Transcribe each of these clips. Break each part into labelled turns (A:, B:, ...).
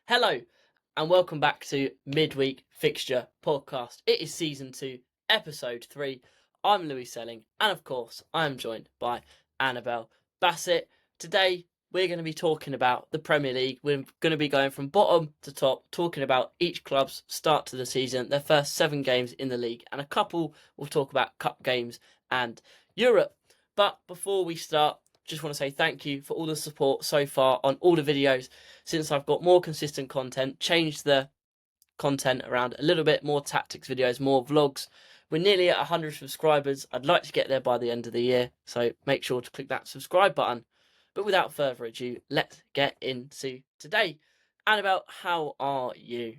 A: Hello, and welcome back to Midweek Fixture Podcast. It is Season 2, Episode 3. I'm Louis Selling, and of course, I am joined by Annabel Bassett. Today, we're going to be talking about the Premier League. We're going to be going from bottom to top, talking about each club's start to the season, their first 7 games in the league, and a couple will talk about cup games and Europe. But before we start, just want to say thank you for all the support so far on all the videos. Since I've got more consistent content, changed the content around a little bit, more tactics videos, more vlogs. We're nearly at 100 subscribers. I'd like to get there by the end of the year, so make sure to click that subscribe button. But without further ado, let's get into today. Annabel, how are you?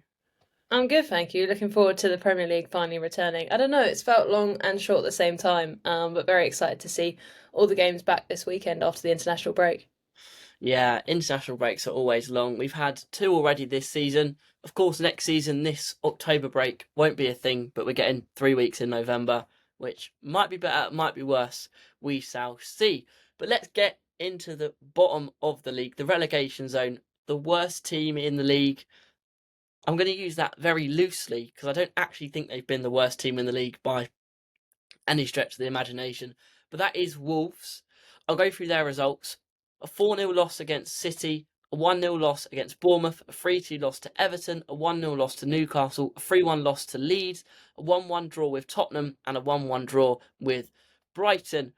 B: I'm good, thank you. Looking forward to the Premier League finally returning. I don't know, it's felt long and short at the same time, but very excited to see all the games back this weekend after the international break.
A: Yeah, international breaks are always long. We've had 2 already this season. Of course, next season, this October break won't be a thing, but we're getting 3 weeks in November, which might be better, might be worse. We shall see. But let's get into the bottom of the league, the relegation zone, the worst team in the league. I'm going to use that very loosely because I don't actually think they've been the worst team in the league by any stretch of the imagination. But that is Wolves. I'll go through their results. A 4-0 loss against City, a 1-0 loss against Bournemouth, a 3-2 loss to Everton, a 1-0 loss to Newcastle, a 3-1 loss to Leeds, a 1-1 draw with Tottenham, and a 1-1 draw with Brighton.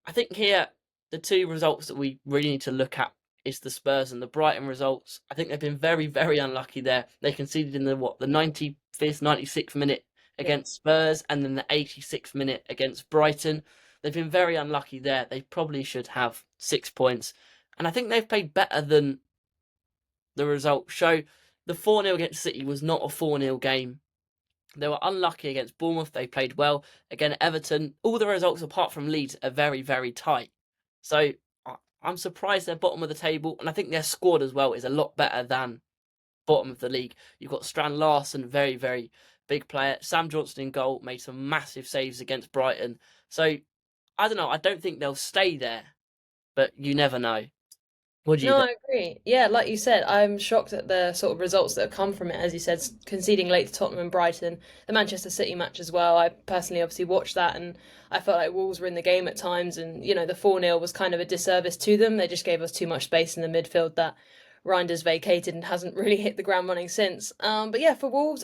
A: I think here, the 2 results that we really need to look at is the Spurs and the Brighton results. I think they've been very, very unlucky there. They conceded in the 95th, 96th minute against Spurs, and then the 86th minute against Brighton. They've been very unlucky there. They probably should have 6 points. And I think they've played better than the results show. The 4-0 against City was not a 4-0 game. They were unlucky against Bournemouth. They played well. Again, Everton, all the results apart from Leeds are very, very tight. So I'm surprised they're bottom of the table. And I think their squad as well is a lot better than bottom of the league. You've got Strand Larsen, very, very big player. Sam Johnson in goal, made some massive saves against Brighton. So, I don't know. I don't think they'll stay there, but you never know. What do you
B: No,
A: think?
B: I agree. Yeah, like you said, I'm shocked at the sort of results that have come from it. As you said, conceding late to Tottenham and Brighton, the Manchester City match as well. I personally obviously watched that, and I felt like Wolves were in the game at times, and the 4-0 was kind of a disservice to them. They just gave us too much space in the midfield that Reinders vacated and hasn't really hit the ground running since. But yeah, for Wolves,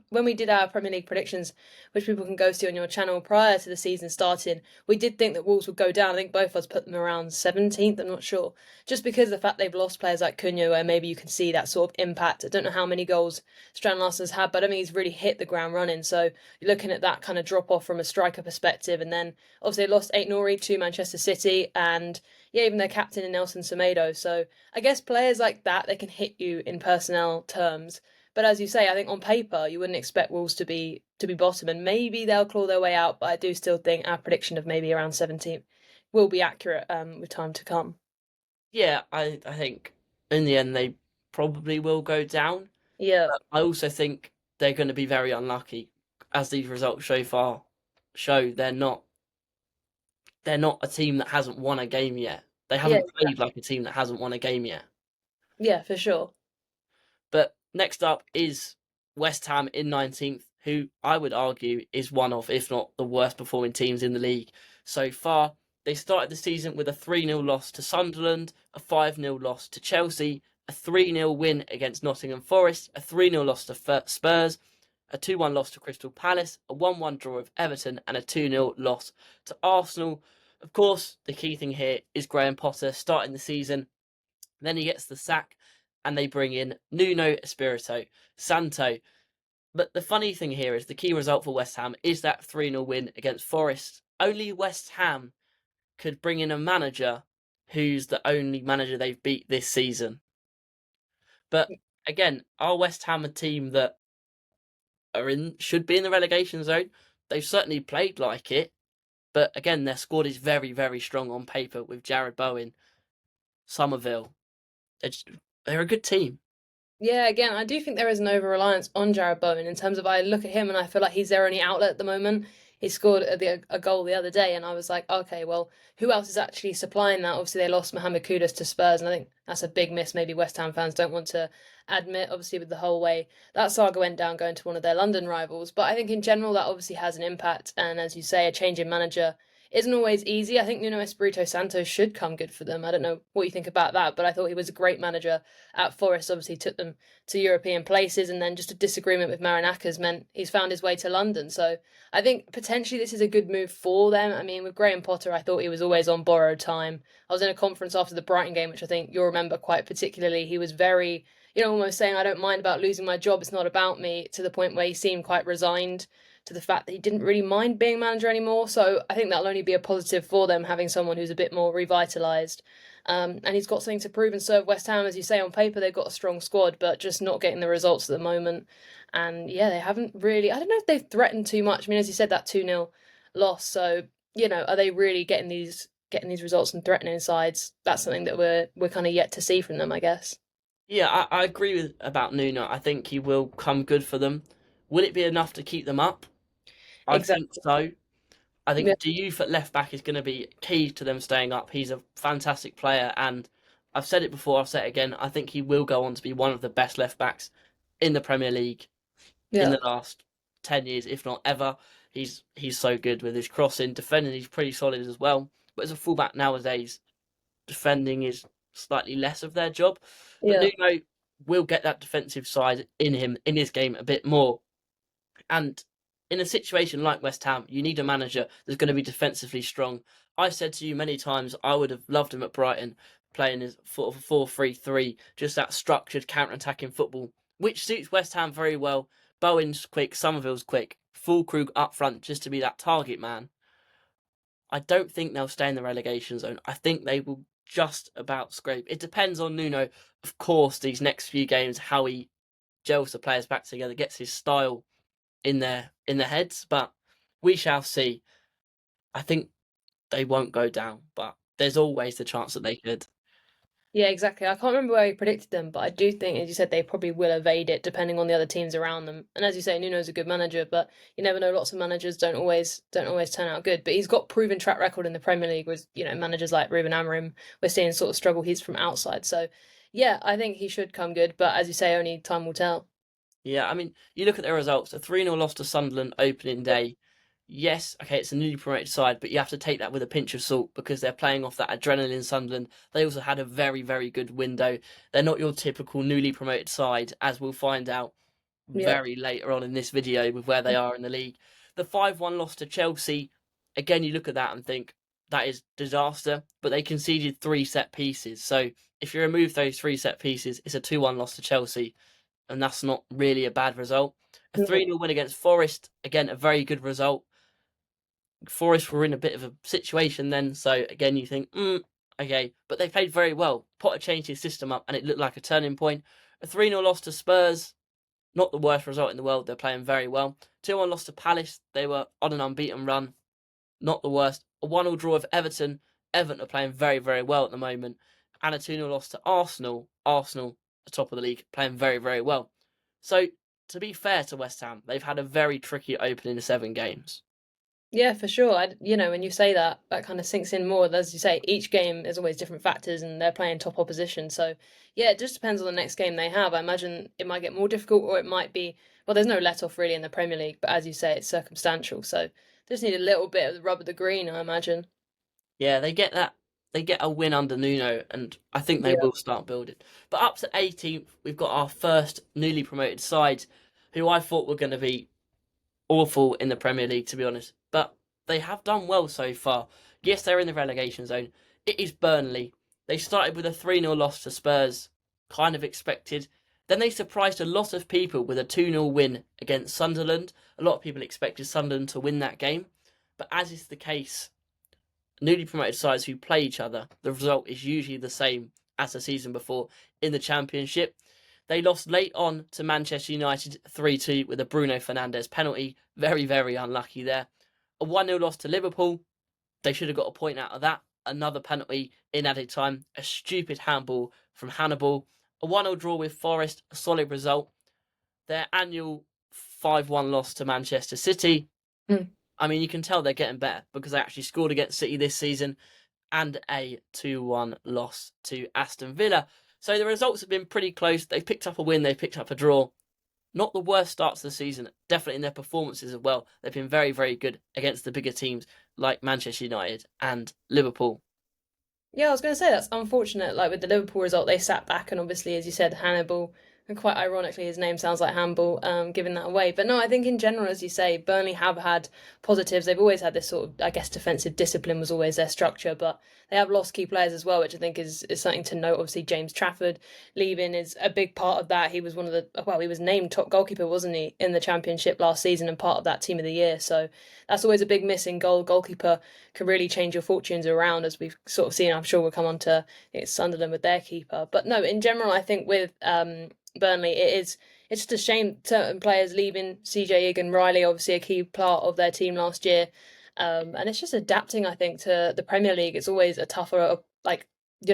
B: when we did our Premier League predictions, which people can go see on your channel prior to the season starting, we did think that Wolves would go down. I think both of us put them around 17th, I'm not sure. Just because of the fact they've lost players like Cunha, where maybe you can see that sort of impact. I don't know how many goals Strand Larsen's had, but I mean, he's really hit the ground running. So you're looking at that kind of drop off from a striker perspective. And then obviously they lost 8-0 to Manchester City, and yeah, even their captain in Nelson Semedo. So I guess players like that, they can hit you in personnel terms. But as you say, I think on paper you wouldn't expect Wolves to be bottom, and maybe they'll claw their way out. But I do still think our prediction of maybe around 17th will be accurate with time to come.
A: Yeah, I think in the end they probably will go down.
B: Yeah,
A: But I also think they're going to be very unlucky, as these results so far show. They're not a team that hasn't won a game yet. They
B: yeah,
A: haven't played like a team that hasn't won a game yet.
B: yeah, for sure.
A: But next up is West Ham in 19th, who I would argue is one of, if not the worst performing teams in the league so far. They started the season with a 3-0 loss to Sunderland, a 5-0 loss to Chelsea, a 3-0 win against Nottingham Forest, a 3-0 loss to Spurs, a 2-1 loss to Crystal Palace, a 1-1 draw with Everton, and a 2-0 loss to Arsenal. Of course, the key thing here is Graham Potter starting the season. Then he gets the sack, and they bring in Nuno Espirito Santo. But the funny thing here is the key result for West Ham is that 3-0 win against Forest. Only West Ham could bring in a manager who's the only manager they've beat this season. But again, are West Ham a team that should be in the relegation zone? They've certainly played like it. But again, their squad is very, very strong on paper with Jared Bowen, Somerville. They're a good team.
B: Yeah, again, I do think there is an over reliance on Jared Bowen in terms of I look at him and I feel like he's their only outlet at the moment. he scored a goal the other day, and I was like, okay, well, who else is actually supplying that? Obviously, they lost Mohamed Kudus to Spurs, and I think that's a big miss. Maybe West Ham fans don't want to admit, obviously, with the whole way that saga went down, going to one of their London rivals. But I think in general, that obviously has an impact, and as you say, a change in manager isn't always easy. I think Nuno Espirito Santo should come good for them. I don't know what you think about that, but I thought he was a great manager at Forest. Obviously, took them to European places, and then just a disagreement with Marinakis meant he's found his way to London. So I think potentially this is a good move for them. I mean, with Graham Potter, I thought he was always on borrowed time. I was in a conference after the Brighton game, which I think you'll remember quite particularly. He was very, almost saying, I don't mind about losing my job. It's not about me, to the point where he seemed quite resigned to the fact that he didn't really mind being manager anymore. So I think that'll only be a positive for them, having someone who's a bit more revitalised. And he's got something to prove and serve West Ham. As you say, on paper, they've got a strong squad, but just not getting the results at the moment. And yeah, they haven't really, I don't know if they've threatened too much. I mean, as you said, that 2-0 loss. So, are they really getting these results and threatening sides? That's something that we're kind of yet to see from them, I guess.
A: Yeah, I agree about Nuno. I think he will come good for them. Will it be enough to keep them up? I think
B: Exactly.
A: so. I
B: Yeah.
A: think Diouf at left back is going to be key to them staying up. He's a fantastic player, and I've said it before, I'll say it again. I think he will go on to be one of the best left backs in the Premier League in
B: Yeah.
A: the last 10 years, if not ever. He's so good with his crossing, defending. He's pretty solid as well. But as a fullback nowadays, defending is slightly less of their job. But
B: Yeah.
A: Nuno will get that defensive side in him in his game a bit more. And in a situation like West Ham, you need a manager that's going to be defensively strong. I said to you many times I would have loved him at Brighton playing his sort of 4-3-3, just that structured counter-attacking football, which suits West Ham very well. Bowen's quick, Somerville's quick, Fulkrug up front just to be that target man. I don't think they'll stay in the relegation zone. I think they will just about scrape. It depends on Nuno, of course, these next few games, how he gels the players back together, gets his style in their heads, but we shall see. I think they won't go down, but there's always the chance that they could.
B: Yeah, exactly. I can't remember where he predicted them, but I do think, as you said, they probably will evade it depending on the other teams around them. And as you say, Nuno's a good manager, but you never know. Lots of managers don't always turn out good. But he's got proven track record in the Premier League with managers like Ruben Amorim. We're seeing sort of struggle. He's from outside, so yeah, I think he should come good. But as you say, only time will tell.
A: Yeah, I mean, you look at their results. A 3-0 loss to Sunderland opening day. Yes, okay, it's a newly promoted side, but you have to take that with a pinch of salt because they're playing off that adrenaline. Sunderland. They also had a very, very good window. They're not your typical newly promoted side, as we'll find out
B: Yeah,
A: very later on in this video with where they are in the league. The 5-1 loss to Chelsea, again, you look at that and think that is disaster, but they conceded 3 set pieces. So if you remove those 3 set pieces, it's a 2-1 loss to Chelsea, and that's not really a bad result. A
B: no,
A: 3-0 win against Forest, again, a very good result. Forest were in a bit of a situation then, so again, you think, okay, but they played very well. Potter changed his system up, and it looked like a turning point. A 3-0 loss to Spurs, not the worst result in the world. They're playing very well. 2-1 loss to Palace. They were on an unbeaten run. Not the worst. A 1-1 draw with Everton. Everton are playing very, very well at the moment. And a 2-0 loss to Arsenal. Arsenal, the top of the league, playing very, very well. So, to be fair to West Ham, they've had a very tricky opening of 7 games.
B: yeah, for sure. When you say that, that kind of sinks in more. As you say, each game is always different factors, and they're playing top opposition. So, yeah, it just depends on the next game they have. I imagine it might get more difficult, or it might be. Well, there's no let off really in the Premier League, but as you say, it's circumstantial. So, they just need a little bit of the rub of the green, I imagine.
A: Yeah, they get that. They get a win under Nuno, and I think they
B: Yeah.
A: will start building. But up to 18th, we've got our first newly promoted side, who I thought were going to be awful in the Premier League, to be honest. But they have done well so far. Yes, they're in the relegation zone. It is Burnley. They started with a 3-0 loss to Spurs, kind of expected. Then they surprised a lot of people with a 2-0 win against Sunderland. A lot of people expected Sunderland to win that game. But as is the case, newly promoted sides who play each other, the result is usually the same as the season before in the Championship. They lost late on to Manchester United 3-2 with a Bruno Fernandes penalty. Very, very unlucky there. A 1-0 loss to Liverpool. They should have got a point out of that. Another penalty in added time. A stupid handball from Hannibal. A 1-0 draw with Forest. A solid result. Their annual 5-1 loss to Manchester City.
B: Mm.
A: I mean, you can tell they're getting better because they actually scored against City this season and a 2-1 loss to Aston Villa. So the results have been pretty close. They've picked up a win, they've picked up a draw. Not the worst starts of the season, definitely in their performances as well. They've been very, very good against the bigger teams like Manchester United and Liverpool.
B: Yeah, I was going to say that's unfortunate. Like with the Liverpool result, they sat back, and obviously, as you said, Hannibal, and quite ironically, his name sounds like Hannibal, giving that away. But no, I think in general, as you say, Burnley have had positives. They've always had this sort of, I guess, defensive discipline was always their structure, but they have lost key players as well, which I think is something to note. Obviously, James Trafford leaving is a big part of that. He was he was named top goalkeeper, wasn't he, in the Championship last season and part of that team of the year. So that's always a big missing goal. Goalkeeper can really change your fortunes around, as we've sort of seen. I'm sure we'll come on to Sunderland with their keeper. But no, in general, I think with Burnley, it's just a shame certain players leaving. CJ Egan Riley, obviously a key part of their team last year. And it's just adapting, I think, to the Premier League. It's always a tougher,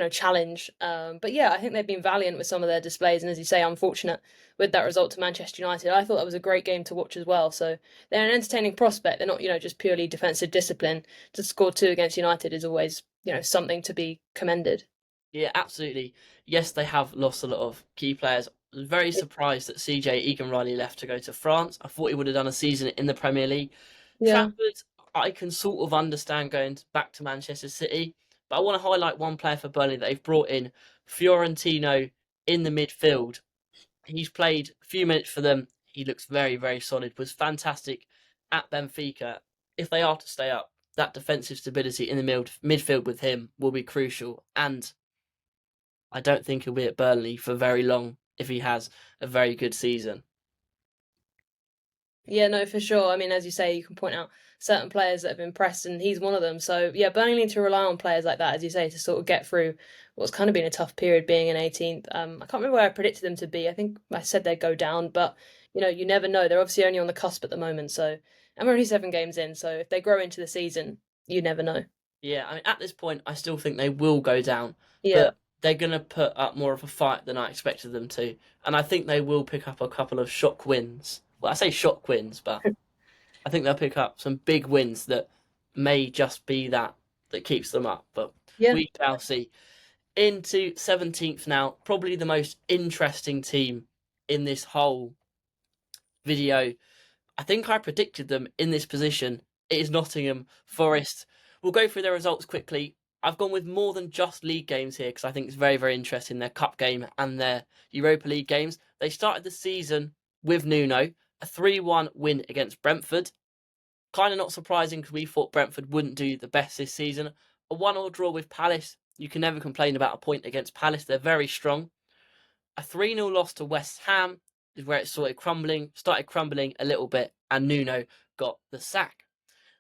B: challenge. But yeah, I think they've been valiant with some of their displays. And as you say, unfortunate with that result to Manchester United. I thought that was a great game to watch as well. So they're an entertaining prospect. They're not, just purely defensive discipline. To score 2 against United is always, something to be commended.
A: Yeah, absolutely. Yes, they have lost a lot of key players. I was very surprised that CJ Egan Riley left to go to France. I thought he would have done a season in the Premier League.
B: Yeah.
A: Trafford, I can sort of understand going back to Manchester City, but I want to highlight one player for Burnley that they've brought in, Fiorentino, in the midfield. He's played a few minutes for them. He looks very, very solid, was fantastic at Benfica. If they are to stay up, that defensive stability in the midfield with him will be crucial. And I don't think he'll be at Burnley for very long if he has a very good season.
B: Yeah, no, for sure. I mean, as you say, you can point out certain players that have impressed, and he's one of them. So, yeah, Burnley need to rely on players like that, as you say, to sort of get through what's kind of been a tough period being in 18th. I can't remember where I predicted them to be. I think I said they'd go down, but, you never know. They're obviously only on the cusp at the moment. So, and we're only 7 games in. So, if they grow into the season, you never know.
A: Yeah, I mean, at this point, I still think they will go down,
B: Yeah.
A: but they're going to put up more of a fight than I expected them to. And I think they will pick up a couple of shock wins. Well, I say shock wins, but I think they'll pick up some big wins that may just be that keeps them up. But
B: Yeah.
A: we shall see. Into 17th now, probably the most interesting team in this whole video. I think I predicted them in this position. It is Nottingham Forest. We'll go through their results quickly. I've gone with more than just league games here because I think it's very, very interesting, their cup game and their Europa League games. They started the season with Nuno, a 3-1 win against Brentford. Kind of not surprising because we thought Brentford wouldn't do the best this season. A 1-1 draw with Palace. You can never complain about a point against Palace. They're very strong. A 3-0 loss to West Ham is where it started crumbling a little bit, and Nuno got the sack.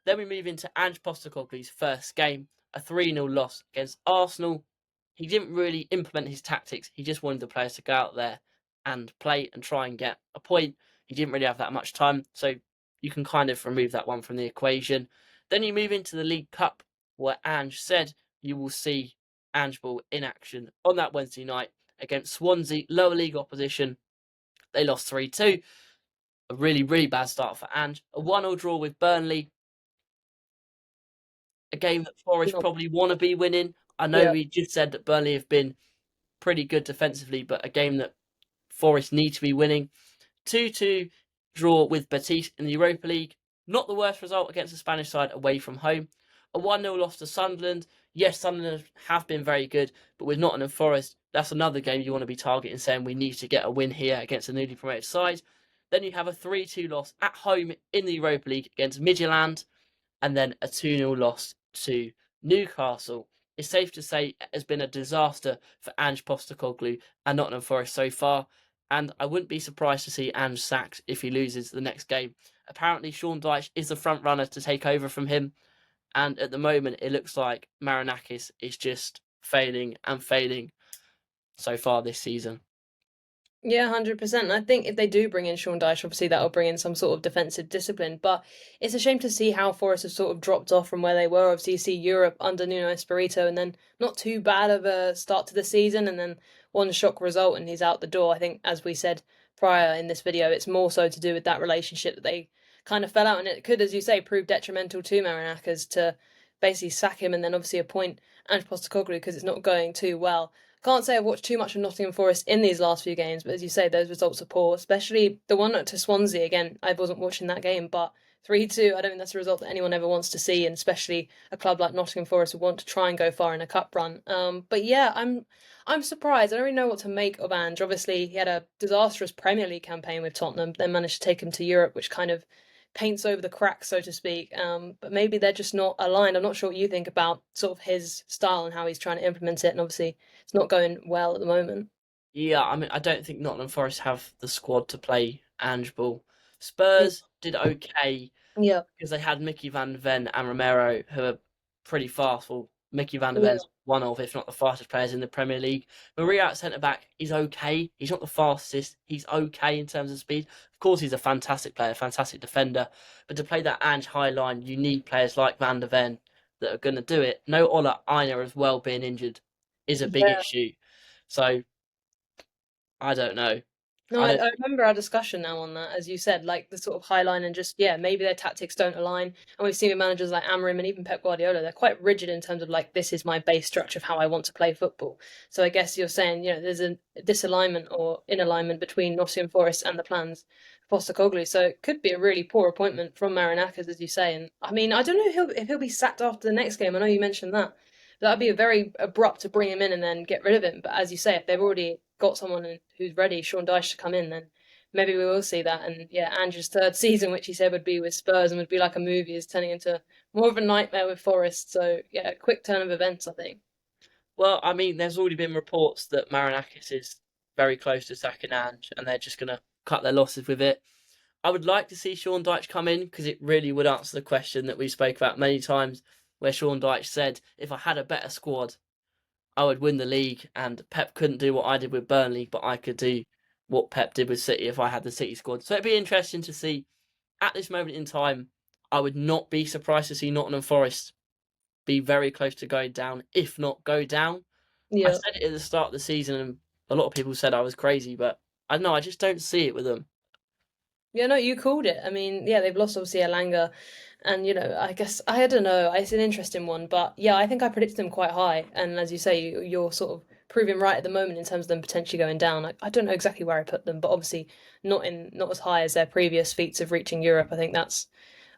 A: Then we move into Ange Postecoglou's first game, a 3-0 loss against Arsenal. He didn't really implement his tactics. He just wanted the players to go out there and play and try and get a point. He didn't really have that much time, so you can kind of remove that one from the equation. Then you move into the League Cup, where Ange said you will see Ange Ball in action on that Wednesday night against Swansea, lower league opposition. They lost 3-2. A really, really bad start for Ange. A 1-0 draw with Burnley. A game that Forest probably want to be winning. I know we just said that Burnley have been pretty good defensively, but a game that Forest need to be winning. 2-2 draw with Betis in the Europa League. Not the worst result against the Spanish side away from home. A 1-0 loss to Sunderland. Yes, Sunderland have been very good, but with Nottingham Forest, that's another game you want to be targeting, saying we need to get a win here against a newly promoted side. Then you have a 3-2 loss at home in the Europa League against Midtjylland, and then a 2-0 loss to Newcastle. It's safe to say it has been a disaster for Ange Postecoglou and Nottingham Forest so far, and I wouldn't be surprised to see Ange sacked if he loses the next game. Apparently, Sean Dyche is the front runner to take over from him, and at the moment, it looks like Marinakis is just failing and failing so far this season.
B: Yeah, 100%. I think if they do bring in Sean Dyche, obviously that'll bring in some sort of defensive discipline. But it's a shame to see how Forest have sort of dropped off from where they were. Obviously, you see Europe under Nuno Espirito, and then not too bad of a start to the season, and then one shock result, and he's out the door. I think, as we said prior in this video, it's more so to do with that relationship that they kind of fell out, and it could, as you say, prove detrimental to Marinakis to basically sack him and then obviously appoint Ange Postecoglou because it's not going too well. Can't say I've watched too much of Nottingham Forest in these last few games, but as you say, those results are poor, especially the one to Swansea. Again, I wasn't watching that game, but 3-2, I don't think that's a result that anyone ever wants to see, and especially a club like Nottingham Forest would want to try and go far in a cup run. But yeah, I'm surprised. I don't really know what to make of Ange. Obviously, he had a disastrous Premier League campaign with Tottenham, then managed to take him to Europe, which kind of paints over the cracks, so to speak. But maybe they're just not aligned. I'm not sure what you think about sort of his style and how he's trying to implement it, and obviously it's not going well at the moment.
A: Yeah, I mean, I don't think Nottingham Forest have the squad to play Ange ball.
B: Yeah.
A: Spurs did okay
B: Yeah.
A: because they had Mickey van der Ven and Romero, who are pretty fast. Well, Mickey van der
B: Yeah.
A: Ven's one of, if not the fastest players in the Premier League. Maria at centre back is okay. He's not the fastest. He's okay in terms of speed. Of course, he's a fantastic player, fantastic defender. But to play that Ange high line, you need players like van der Ven that are going to do it. No Ola Aina as well being injured is a big
B: Yeah.
A: issue. So I don't know.
B: No,
A: I don't.
B: I remember our discussion now on that, as you said, like the sort of high line and just, yeah, maybe their tactics don't align. And we've seen with managers like Amorim and even Pep Guardiola, they're quite rigid in terms of like, this is my base structure of how I want to play football. So I guess you're saying, there's a disalignment or inalignment between Nottingham Forest and the plans for Postecoglou. So it could be a really poor appointment from Marinakis, as you say. And I mean, I don't know if he'll be sacked after the next game. I know you mentioned that. That'd be a very abrupt to bring him in and then get rid of him. But as you say, if they've already got someone who's ready, Sean Dyche, to come in, then maybe we will see that. And yeah, Andrew's third season, which he said would be with Spurs and would be like a movie, is turning into more of a nightmare with Forest. So yeah, a quick turn of events, I think.
A: Well, I mean, there's already been reports that Marinakis is very close to sacking Ange, and they're just going to cut their losses with it. I would like to see Sean Dyche come in because it really would answer the question that we spoke about many times, where Sean Dyche said, "If I had a better squad, I would win the league." And Pep couldn't do what I did with Burnley, but I could do what Pep did with City if I had the City squad. So it'd be interesting to see. At this moment in time, I would not be surprised to see Nottingham Forest be very close to going down, if not go down. I
B: Yeah.
A: said it at the start of the season, and a lot of people said I was crazy, but I don't know, I just don't see it with them.
B: Yeah, no, you called it. I mean, yeah, they've lost obviously Elanga, and I guess I don't know. It's an interesting one, but yeah, I think I predicted them quite high. And as you say, you're sort of proving right at the moment in terms of them potentially going down. I don't know exactly where I put them, but obviously not as high as their previous feats of reaching Europe. I think that's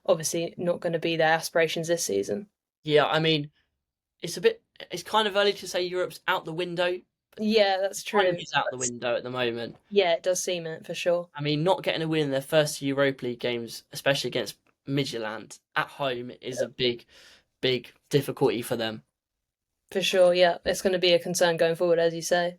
B: obviously not going to be their aspirations this season.
A: Yeah, I mean, it's kind of early to say Europe's out the window.
B: Yeah, that's
A: Kind of
B: true.
A: is out the window at the moment.
B: Yeah, it does seem it for sure.
A: I mean, not getting a win in their first two Europa League games, especially against Midtjylland at home, is a big, big difficulty for them.
B: For sure, yeah, it's going to be a concern going forward, as you say.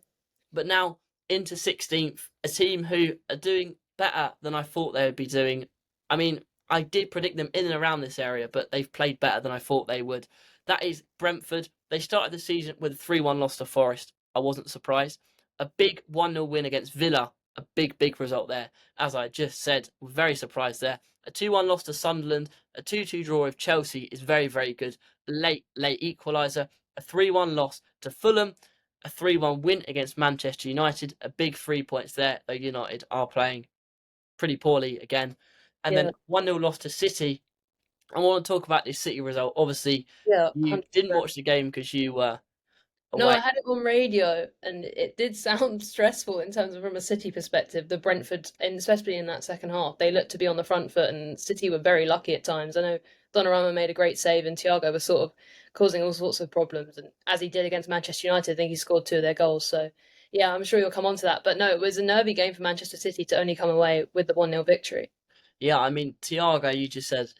A: But now into 16th, a team who are doing better than I thought they would be doing. I mean, I did predict them in and around this area, but they've played better than I thought they would. That is Brentford. They started the season with a 3-1 loss to Forest. I wasn't surprised. A big 1-0 win against Villa. A big, big result there. As I just said, very surprised there. A 2-1 loss to Sunderland. A 2-2 draw with Chelsea is very, very good. Late equaliser. A 3-1 loss to Fulham. A 3-1 win against Manchester United. A big 3 points there, though United are playing pretty poorly again. And
B: Yeah,
A: then 1-0 loss to City. I want to talk about this City result. Obviously,
B: yeah,
A: you didn't
B: 100%.
A: watch the game because you were
B: No, I
A: away.
B: had it on radio, and it did sound stressful in terms of from a City perspective. The Brentford, and especially in that second half, they looked to be on the front foot, and City were very lucky at times. I know Donnarumma made a great save, and Thiago was sort of causing all sorts of problems. And as he did against Manchester United, I think he scored two of their goals. So, yeah, I'm sure you'll come on to that. But no, it was a nervy game for Manchester City to only come away with the 1-0 victory.
A: Yeah, I mean, Thiago, you just said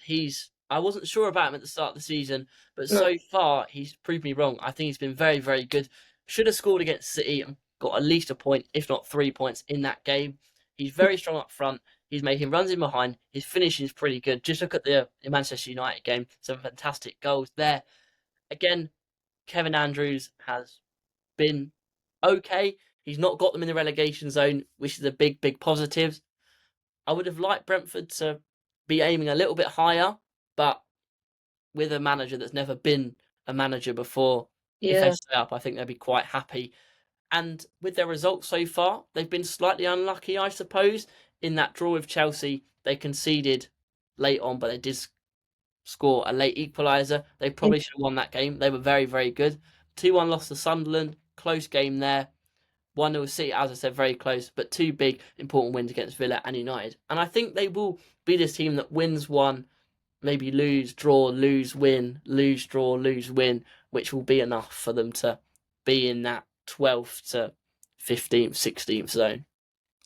A: I wasn't sure about him at the start of the season, but
B: No,
A: so far he's proved me wrong. I think he's been very, very good. Should have scored against City and got at least a point, if not 3 points in that game. He's very strong up front. He's making runs in behind. His finishing is pretty good. Just look at the Manchester United game. Some fantastic goals there. Again, Kevin Andrews has been okay. He's not got them in the relegation zone, which is a big, big positive. I would have liked Brentford to be aiming a little bit higher, but with a manager that's never been a manager before, if they
B: yeah,
A: stay up, I think they'll be quite happy. And with their results so far, they've been slightly unlucky, I suppose. In that draw with Chelsea, they conceded late on, but they did score a late equaliser. They probably should have won that game. They were very, very good. 2-1 loss to Sunderland. Close game there. 1-0 City, as I said, very close, but two big, important wins against Villa and United. And I think they will be this team that wins one, maybe lose, draw, lose, win, lose, draw, lose, win, which will be enough for them to be in that 12th to 15th, 16th zone.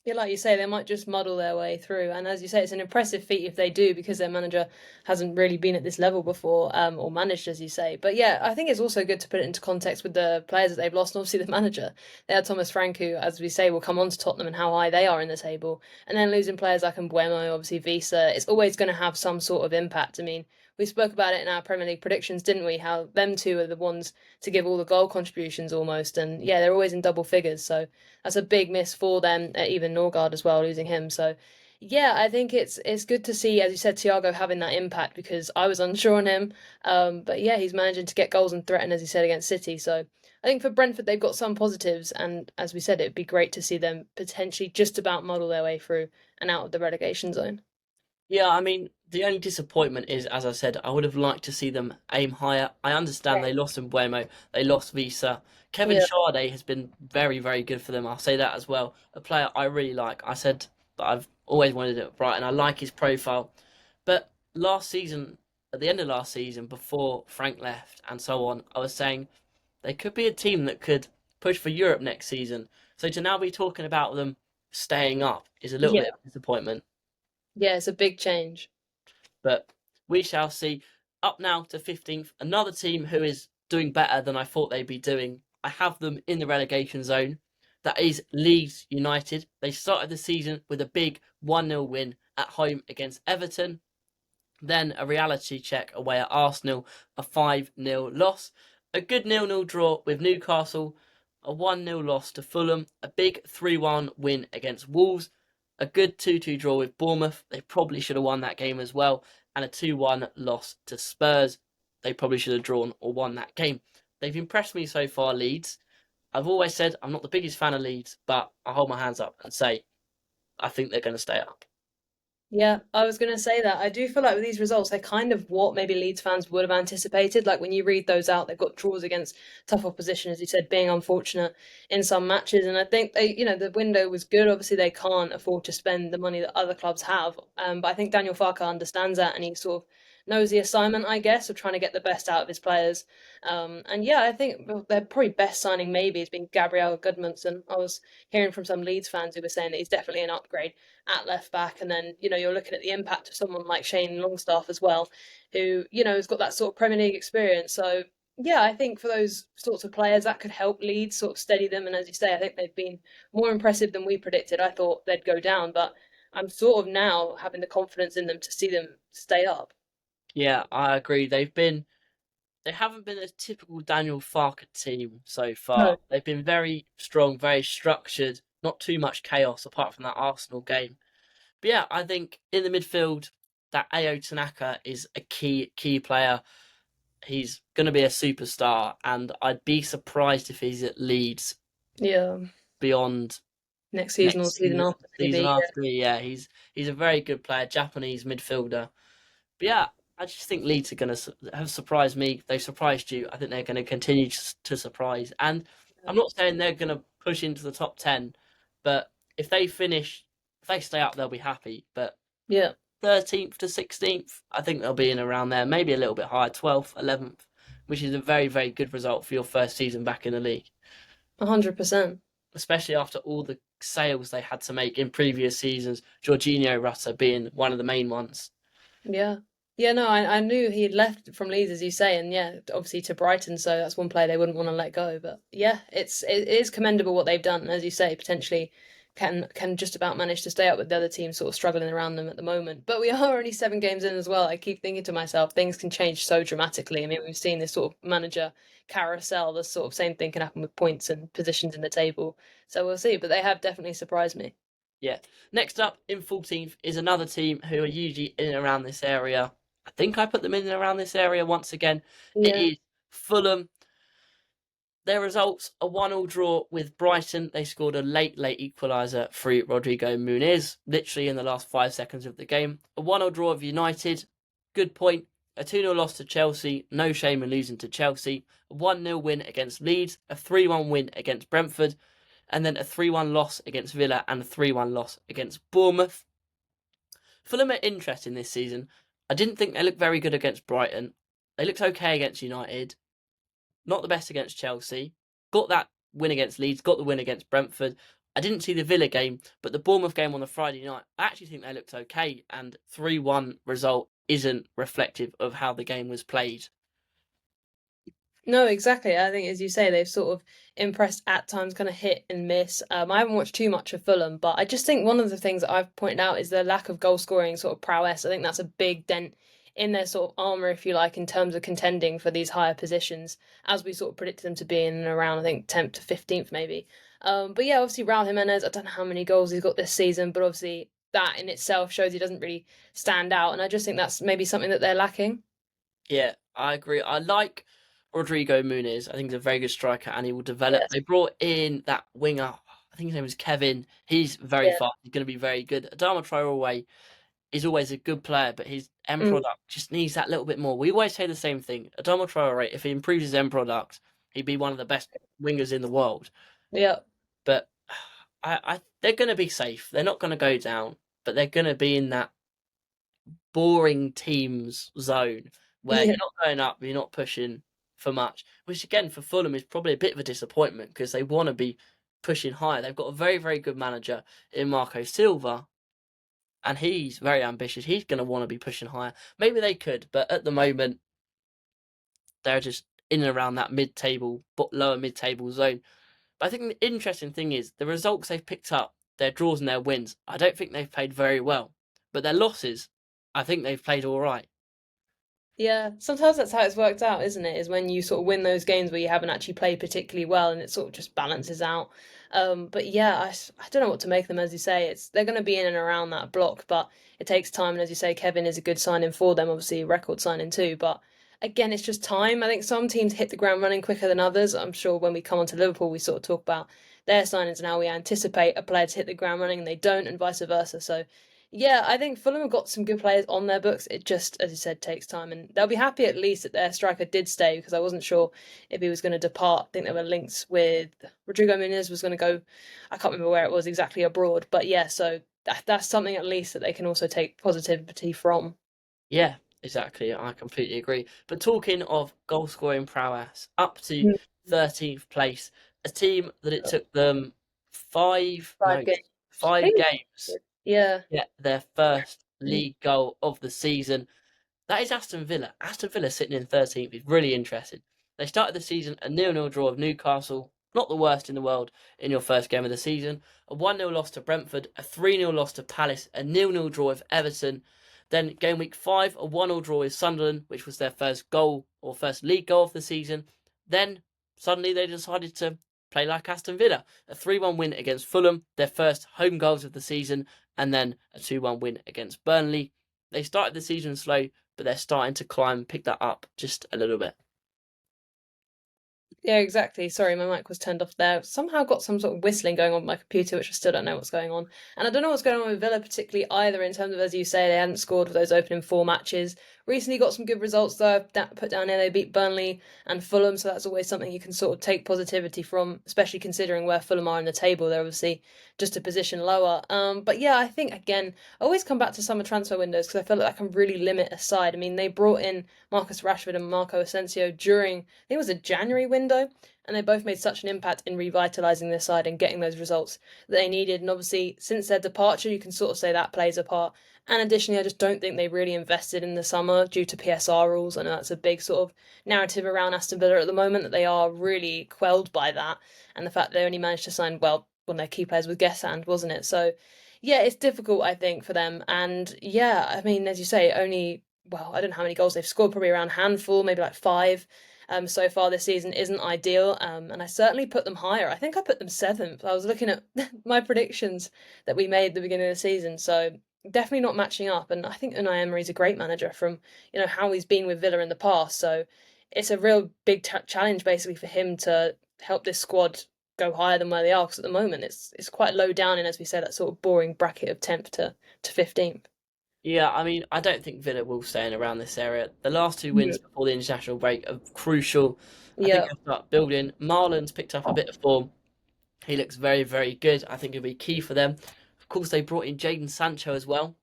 B: Yeah, like you say, they might just muddle their way through. And as you say, it's an impressive feat if they do, because their manager hasn't really been at this level before, or managed, as you say. But yeah, I think it's also good to put it into context with the players that they've lost, and obviously the manager. They had Thomas Frank, who, as we say, will come on to Tottenham and how high they are in the table. And then losing players like Mbuemo, obviously Visa, it's always going to have some sort of impact. I mean, we spoke about it in our Premier League predictions, didn't we? How them two are the ones to give all the goal contributions almost. And yeah, they're always in double figures. So that's a big miss for them, even Norgard as well, losing him. So yeah, I think it's good to see, as you said, Thiago having that impact, because I was unsure on him. But yeah, he's managing to get goals and threaten, as you said, against City. So I think for Brentford, they've got some positives. And as we said, it'd be great to see them potentially just about model their way through and out of the relegation zone.
A: Yeah, I mean, the only disappointment is, as I said, I would have liked to see them aim higher. I understand they lost Mbuemo, they lost Visa. Kevin
B: Yeah.
A: Sade has been very, very good for them. I'll say that as well. A player I really like. I said that I've always wanted it right, and I like his profile. But last season, at the end of last season, before Frank left and so on, I was saying they could be a team that could push for Europe next season. So to now be talking about them staying up is a little
B: Yeah.
A: bit of a disappointment.
B: Yeah, it's a big change.
A: But we shall see. Up now to 15th, another team who is doing better than I thought they'd be doing. I have them in the relegation zone. That is Leeds United. They started the season with a big 1-0 win at home against Everton. Then a reality check away at Arsenal, a 5-0 loss. A good 0-0 draw with Newcastle, a 1-0 loss to Fulham, a big 3-1 win against Wolves, a good 2-2 draw with Bournemouth. They probably should have won that game as well, and a 2-1 loss to Spurs. They probably should have drawn or won that game. They've impressed me so far, Leeds. I've always said I'm not the biggest fan of Leeds, but I hold my hands up and say I think they're going to stay up.
B: Yeah, I was going to say that. I do feel like with these results, they're kind of what maybe Leeds fans would have anticipated. Like when you read those out, they've got draws against tough opposition, as you said, being unfortunate in some matches. And I think the window was good. Obviously, they can't afford to spend the money that other clubs have. But I think Daniel Farker understands that, and he sort of knows the assignment, I guess, of trying to get the best out of his players. And yeah, I think their probably best signing maybe has been Gabriel Goodmanson. I was hearing from some Leeds fans who were saying that he's definitely an upgrade at left back. And then, you're looking at the impact of someone like Shane Longstaff as well, who, has got that sort of Premier League experience. So, yeah, I think for those sorts of players, that could help Leeds sort of steady them. And as you say, I think they've been more impressive than we predicted. I thought they'd go down, but I'm sort of now having the confidence in them to see them stay up.
A: Yeah, I agree. They haven't been a typical Daniel Farker team so
B: No.
A: far. They've been very strong, very structured, not too much chaos apart from that Arsenal game. But yeah, I think in the midfield, that Ao Tanaka is a key player. He's going to be a superstar, and I'd be surprised if he's at Leeds
B: Yeah.
A: beyond
B: Next season or
A: next
B: season
A: season.
B: after,
A: Season
B: maybe.
A: after, yeah, he's a very good player, Japanese midfielder. But yeah, I just think Leeds are going to have surprised me. They surprised you. I think they're going to continue to surprise. And
B: Yeah.
A: I'm not saying they're going to push into the top 10, but if they stay up, they'll be happy. But
B: Yeah.
A: 13th to 16th, I think they'll be in around there, maybe a little bit higher, 12th, 11th, which is a very, very good result for your first season back in the league,
B: 100%.
A: especially after all the sales they had to make in previous seasons, Jorginho Rutter being one of the main ones.
B: Yeah. Yeah, no, I knew he had left from Leeds, as you say, and yeah, obviously to Brighton, so that's one player they wouldn't want to let go. But yeah, it is commendable what they've done, and as you say, potentially can just about manage to stay up with the other teams sort of struggling around them at the moment. But we are only 7 games in as well. I keep thinking to myself, things can change so dramatically. I mean, we've seen this sort of manager carousel, the sort of same thing can happen with points and positions in the table. So we'll see, but they have definitely surprised me.
A: Yeah. Next up in 14th is another team who are usually in and around this area. I think I put them in and around this area once again. It
B: Yeah.
A: is Fulham. Their results: a 1-1 draw with Brighton. They scored a late equaliser through Rodrigo Muniz, literally in the last 5 seconds of the game. A 1-1 draw with United. Good point. A 2-0 loss to Chelsea. No shame in losing to Chelsea. A 1-0 win against Leeds. A 3-1 win against Brentford. And then a 3-1 loss against Villa and a 3-1 loss against Bournemouth. Fulham are interesting this season. I didn't think they looked very good against Brighton. They looked okay against United. Not the best against Chelsea. Got that win against Leeds. Got the win against Brentford. I didn't see the Villa game, but the Bournemouth game on the Friday night, I actually think they looked okay. And 3-1 result isn't reflective of how the game was played.
B: No, exactly. I think, as you say, they've sort of impressed at times, kind of hit and miss. I haven't watched too much of Fulham, but I just think one of the things that I've pointed out is their lack of goal scoring sort of prowess. I think that's a big dent in their sort of armour, if you like, in terms of contending for these higher positions, as we sort of predicted them to be in and around, I think, 10th to 15th maybe. But yeah, obviously, Raul Jimenez, I don't know how many goals he's got this season, but obviously that in itself shows he doesn't really stand out. And I just think that's maybe something that they're lacking.
A: Yeah, I agree. I like Rodrigo Muniz. I think he's a very good striker and he will develop.
B: Yes.
A: They brought in that winger. I think his name was Kevin. He's very
B: Yeah.
A: fast. He's going to be very good. Adama Traore is always a good player, but his end
B: Mm.
A: product just needs that little bit more. We always say the same thing. Adama Traore, if he improves his end product, he'd be one of the best wingers in the world.
B: Yeah.
A: But they're going to be safe. They're not going to go down, but they're going to be in that boring teams zone where
B: Yeah.
A: you're not going up, you're not pushing for much, which again for Fulham is probably a bit of a disappointment because they want to be pushing higher. They've got a very, very good manager in Marco Silva, and he's very ambitious. He's going to want to be pushing higher. Maybe they could, but at the moment, they're just in and around that mid-table, lower mid-table zone. But I think the interesting thing is the results they've picked up, their draws and their wins, I don't think they've played very well. But their losses, I think they've played all right.
B: Yeah, sometimes that's how it's worked out, isn't it? Is when you sort of win those games where you haven't actually played particularly well, and it sort of just balances out. But yeah, I don't know what to make of them. As you say, they're going to be in and around that block, but it takes time. And as you say, Kevin is a good signing for them, obviously a record signing too. But again, it's just time. I think some teams hit the ground running quicker than others. I'm sure when we come on to Liverpool, we sort of talk about their signings and how we anticipate a player to hit the ground running and they don't, and vice versa. So yeah, I think Fulham have got some good players on their books. It just, as you said, takes time, and they'll be happy at least that their striker did stay because I wasn't sure if he was going to depart. I think there were links with Rodrigo Muniz was going to go. I can't remember where it was exactly abroad, but yeah, so that's something at least that they can also take positivity from.
A: Yeah, exactly. I completely agree. But talking of goal scoring prowess, up to
B: Mm.
A: 13th place, a team that it took them five,
B: Five
A: no,
B: games. I
A: 5
B: think
A: games
B: yeah.
A: to get their first league goal of the season. That is Aston Villa. Aston Villa sitting in 13th is really interesting. They started the season a 0-0 draw of Newcastle, not the worst in the world in your first game of the season. A 1-0 loss to Brentford, a 3-0 loss to Palace, a 0-0 draw with Everton. Then game week 5, a 1-1 draw with Sunderland, which was their first goal or first league goal of the season. Then suddenly they decided to play like Aston Villa. A 3-1 win against Fulham, their first home goals of the season, and then a 2-1 win against Burnley. They started the season slow, but they're starting to climb, pick that up just a little bit.
B: Yeah, exactly. Sorry, my mic was turned off there. Somehow got some sort of whistling going on with my computer, which I still don't know what's going on. And I don't know what's going on with Villa particularly either, in terms of, as you say, they hadn't scored for those opening 4 matches. Recently got some good results though. I've put down here they beat Burnley and Fulham, so that's always something you can sort of take positivity from, especially considering where Fulham are in the table. They're obviously just a position lower. But yeah, I think again, I always come back to summer transfer windows because I feel like that can really limit a side. I mean, they brought in Marcus Rashford and Marco Asensio during, I think it was a January window, and they both made such an impact in revitalising their side and getting those results that they needed. And obviously, since their departure, you can sort of say that plays a part. And additionally, I just don't think they really invested in the summer due to PSR rules. I know that's a big sort of narrative around Aston Villa at the moment, that they are really quelled by that. And the fact they only managed to sign, well, one of their key players was Guessand, wasn't it? So, yeah, it's difficult, I think, for them. And yeah, I mean, as you say, only, well, I don't know how many goals they've scored, probably around a handful, maybe like 5. So far this season isn't ideal, and I certainly put them higher. I think I put them 7th. I was looking at my predictions that we made at the beginning of the season, so definitely not matching up. And I think Unai Emery's a great manager from how he's been with Villa in the past. So it's a real big challenge basically for him to help this squad go higher than where they are, because at the moment it's quite low down in, as we said, that sort of boring bracket of 10th to 15th.
A: Yeah, I mean, I don't think Villa will stay in around this area. The last two wins before the international break are crucial. I think
B: Yeah,
A: they'll start building. Marlon's picked up a bit of form. He looks very, very good. I think it'll be key for them. Of course, they brought in Jadon Sancho as well.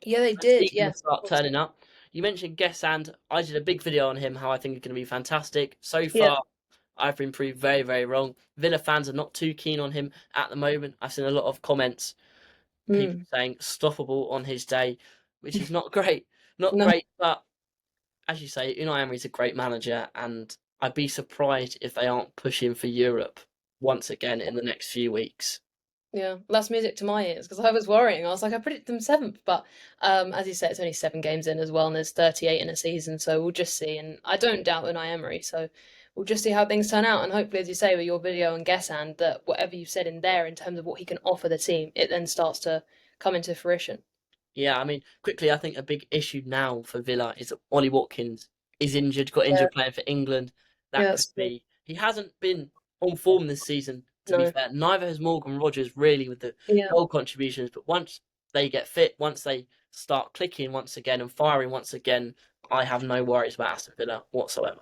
B: yeah, they
A: He's
B: did.
A: going
B: Yeah,
A: to start turning up. You mentioned Guessand. I did a big video on him, how I think he's going to be fantastic. So
B: yeah,
A: far, I've been proved very, very wrong. Villa fans are not too keen on him at the moment. I've seen a lot of comments, people
B: mm.
A: saying stoppable on his day, which is not great. Not
B: No.
A: great, but as you say, Unai Emery's a great manager, and I'd be surprised if they aren't pushing for Europe once again in the next few weeks.
B: Yeah, that's music to my ears, because I was worrying. I was like, I predicted them seventh, but as you said, it's only 7 games in as well, and there's 38 in a season, so we'll just see. And I don't doubt Unai Emery, so we'll just see how things turn out. And hopefully, as you say with your video and Guessand, that whatever you've said in there in terms of what he can offer the team, it then starts to come into fruition.
A: Yeah, I mean, quickly, I think a big issue now for Villa is that Ollie Watkins is injured, got
B: Yeah,
A: injured playing for England.
B: yeah,
A: That could
B: that's true.
A: be. He hasn't been on form this season, to be
B: No,
A: fair. Neither has Morgan Rogers really with the
B: yeah.
A: goal contributions. But once they get fit, once they start clicking once again and firing once again, I have no worries about Aston Villa whatsoever.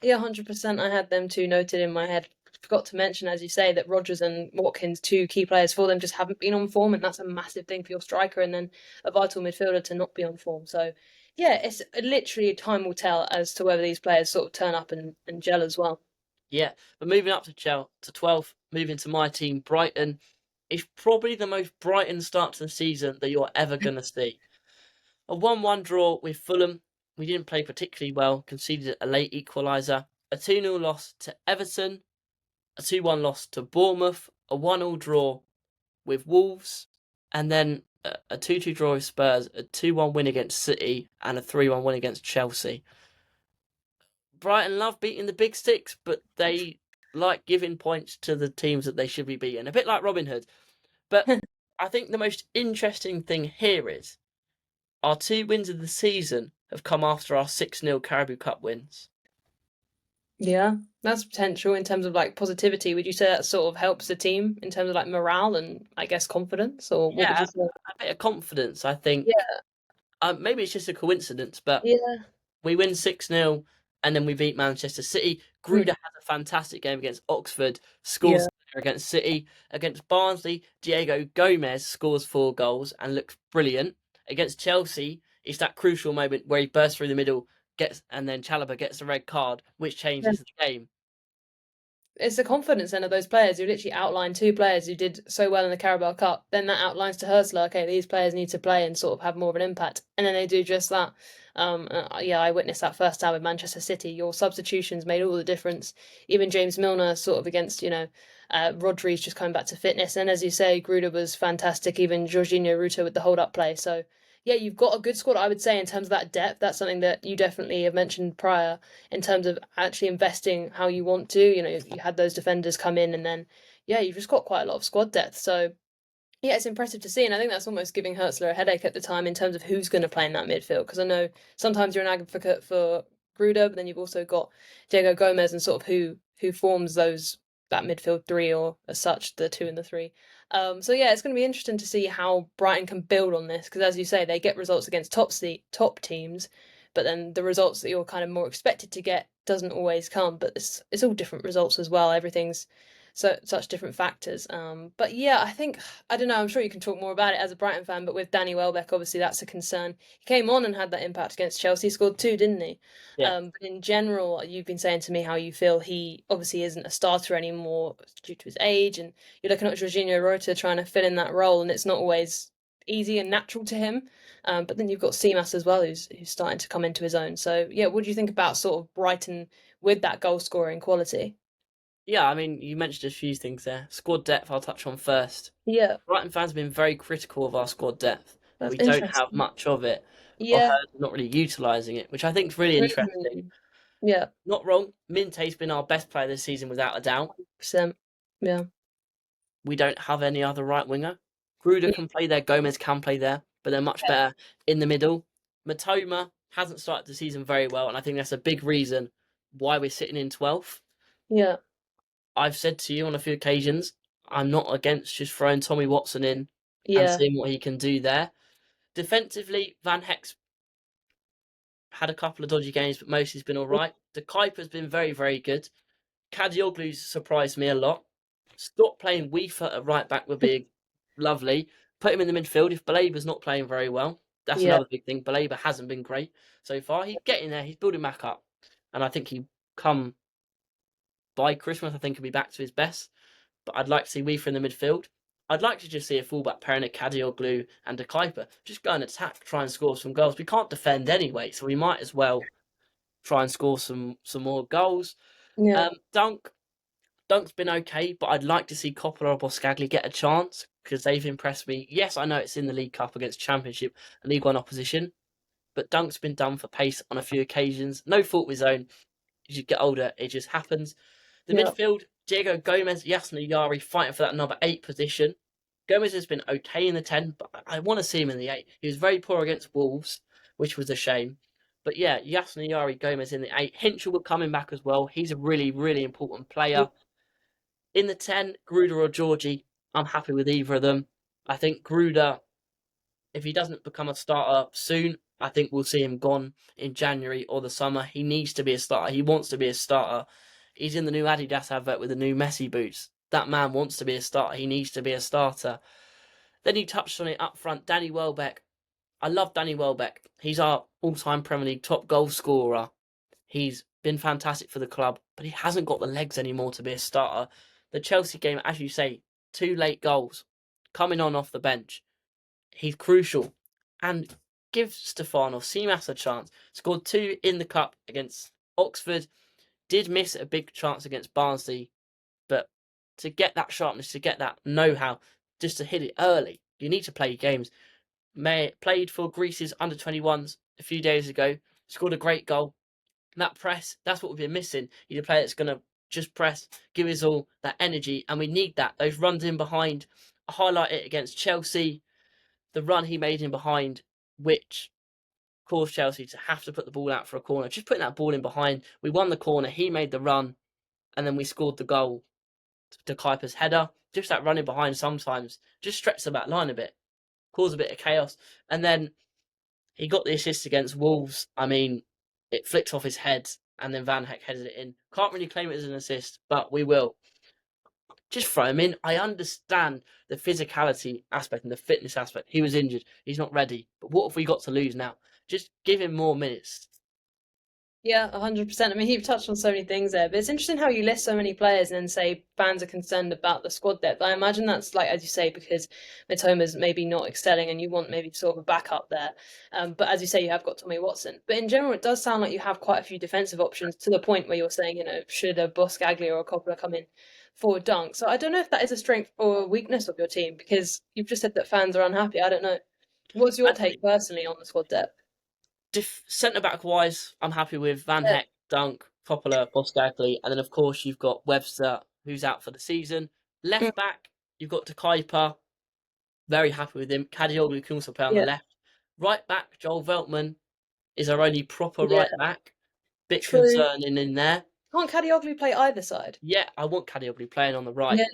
B: Yeah, 100%. I had them two noted in my head. Forgot to mention, as you say, that Rodgers and Watkins, two key players for them, just haven't been on form, and that's a massive thing for your striker and then a vital midfielder to not be on form. So, yeah, it's literally time will tell as to whether these players sort of turn up and gel as well.
A: Yeah, but moving up to 12th, moving to my team, Brighton, is probably the most Brighton start to the season that you're ever going to see. A 1-1 draw with Fulham. We didn't play particularly well, conceded a late equaliser. A 2-0 loss to Everton. A 2-1 loss to Bournemouth. A 1-1 draw with Wolves. And then a 2-2 draw with Spurs. A 2-1 win against City. And a 3-1 win against Chelsea. Brighton love beating the big sticks, but they like giving points to the teams that they should be beating. A bit like Robin Hood. But I think the most interesting thing here is our 2 wins of the season have come after our 6-0 Caribou Cup wins.
B: Yeah, that's potential in terms of like positivity. Would you say that sort of helps the team in terms of like morale and I guess confidence, or what would
A: Yeah,
B: you say?
A: a bit of confidence, I think.
B: Yeah,
A: Maybe it's just a coincidence, but
B: yeah,
A: we win 6-0 and then we beat Manchester City. Gruder
B: mm,
A: has a fantastic game against Oxford,
B: yeah.
A: scores against City. Against Barnsley, Diego Gomez scores 4 goals and looks brilliant. Against Chelsea, it's that crucial moment where he bursts through the middle, and then Chalobah gets the red card, which changes the game.
B: It's the confidence then of those players who literally outline two players who did so well in the Carabao Cup. Then that outlines to Hurstler, okay, these players need to play and sort of have more of an impact. And then they do just that. Yeah, I witnessed that first time with Manchester City. Your substitutions made all the difference. Even James Milner sort of against, Rodri's just coming back to fitness. And as you say, Gruder was fantastic. Even Jorginho Ruto with the hold-up play. So, yeah, you've got a good squad, I would say, in terms of that depth. That's something that you definitely have mentioned prior in terms of actually investing how you want to. You had those defenders come in, and then yeah, you've just got quite a lot of squad depth. So yeah, it's impressive to see, and I think that's almost giving Hertzler a headache at the time in terms of who's going to play in that midfield. Because I know sometimes you're an advocate for Gruder, but then you've also got Diego Gomez and sort of who forms that midfield three, or as such the two and the three. So yeah, it's going to be interesting to see how Brighton can build on this, because as you say, they get results against top teams, but then the results that you're kind of more expected to get doesn't always come. But it's all different results as well. Everything's such different factors. But yeah, I don't know. I'm sure you can talk more about it as a Brighton fan, but with Danny Welbeck, obviously that's a concern. He came on and had that impact against Chelsea. He scored two, didn't he?
A: Yeah.
B: But in general, you've been saying to me how you feel he obviously isn't a starter anymore due to his age, and you're looking at Jorginho Rota trying to fill in that role, and it's not always easy and natural to him. But then you've got Seamas as well, who's starting to come into his own. So yeah, what do you think about sort of Brighton with that goal scoring quality?
A: Yeah, I mean, you mentioned a few things there. Squad depth, I'll touch on first.
B: Yeah,
A: Brighton fans have been very critical of our squad depth, that
B: that's
A: we don't have
B: interesting.
A: much of it, or
B: Yeah.
A: heard not really utilising it, which I think is really interesting.
B: Mm. Yeah,
A: Not wrong, Minte's been our best player this season without a doubt.
B: 100%. Yeah.
A: We don't have any other right winger. Gruder
B: Yeah.
A: can play there, Gomez can play there, but they're much better in the middle. Matoma hasn't started the season very well, and I think that's a big reason why we're sitting in 12th.
B: Yeah.
A: I've said to you on a few occasions, I'm not against just throwing Tommy Watson in and
B: Yeah,
A: seeing what he can do there. Defensively, Van Heck's had a couple of dodgy games, but mostly has been all right. De Kuiper's been very, very good. Kadioglu's surprised me a lot. Stop playing Weefer at right back would be lovely. Put him in the midfield if Balaba's not playing very well. That's
B: yeah,
A: another big thing. Balaba hasn't been great so far. He's getting there. He's building back up. And I think he come by Christmas, I think he'll be back to his best. But I'd like to see Weefer in the midfield. I'd like to just see a fullback pairing of Kadioglu and De Kuiper. Just go and attack, try and score some goals. We can't defend anyway, so we might as well try and score some more goals.
B: yeah,
A: Dunk's been okay, but I'd like to see Coppola or Boscagli get a chance because they've impressed me. Yes, I know it's in the League Cup against Championship and League One opposition, but Dunk's been done for pace on a few occasions. No fault of his own. As you get older, it just happens. The
B: yeah,
A: midfield, Diego Gomez, Yasna Yari fighting for that number 8 position. Gomez has been okay in the 10, but I want to see him in the 8. He was very poor against Wolves, which was a shame. But yeah, Yasna Yari, Gomez in the 8. Hinchell coming back as well. He's a really, really important player. In the 10, Gruder or Georgie, I'm happy with either of them. I think Gruder, if he doesn't become a starter soon, I think we'll see him gone in January or the summer. He needs to be a starter. He wants to be a starter. He's in the new Adidas advert with the new Messi boots. That man wants to be a starter. He needs to be a starter. Then you touched on it up front, Danny Welbeck. I love Danny Welbeck. He's our all-time Premier League top goal scorer. He's been fantastic for the club, but he hasn't got the legs anymore to be a starter. The Chelsea game, as you say, 2 late goals, coming on off the bench. He's crucial. And give Stefano Simas a chance. Scored 2 in the cup against Oxford. Did miss a big chance against Barnsley, but to get that sharpness, to get that know-how, just to hit it early, you need to play games. Played for Greece's under-21s a few days ago, scored a great goal. That press, that's what we've been missing. He's a player that's going to just press, give us all that energy, and we need that. Those runs in behind. I highlight it against Chelsea, the run he made in behind, which caused Chelsea to have to put the ball out for a corner. Just putting that ball in behind, we won the corner, he made the run, and then we scored the goal to Kuiper's header. Just that running behind sometimes just stretch the back line a bit, cause a bit of chaos. And then he got the assist against Wolves. I mean, it flicked off his head, and then Van Heck headed it in. Can't really claim it as an assist, but we will. Just throw him in. I understand the physicality aspect and the fitness aspect. He was injured. He's not ready. But what have we got to lose now? Just give him more minutes.
B: yeah, 100%. I mean, you've touched on so many things there, but it's interesting how you list so many players and then say fans are concerned about the squad depth. I imagine that's like, as you say, because Mitoma's maybe not excelling and you want maybe sort of a backup there. But as you say, you have got Tommy Watson. But in general, it does sound like you have quite a few defensive options to the point where you're saying, should a Boscaglia or a Coppola come in for Dunk? So I don't know if that is a strength or a weakness of your team because you've just said that fans are unhappy. I don't know. What's your
A: And
B: take personally on the squad depth?
A: centre back wise, I'm happy with Van
B: Yeah,
A: Heck, Dunk, Coppola, Boscagli, and then of course you've got Webster, who's out for the season.
B: mm,
A: Left back, you've got De Kuiper, very happy with him. Kadioglu can also play on the
B: yeah,
A: left. Right back, Joel Veltman is our only proper
B: yeah,
A: right back. Bit
B: true.
A: concerning in there.
B: Can't Kadioglu play either side?
A: Yeah, I want Kadioglu playing on the right.
B: Yeah,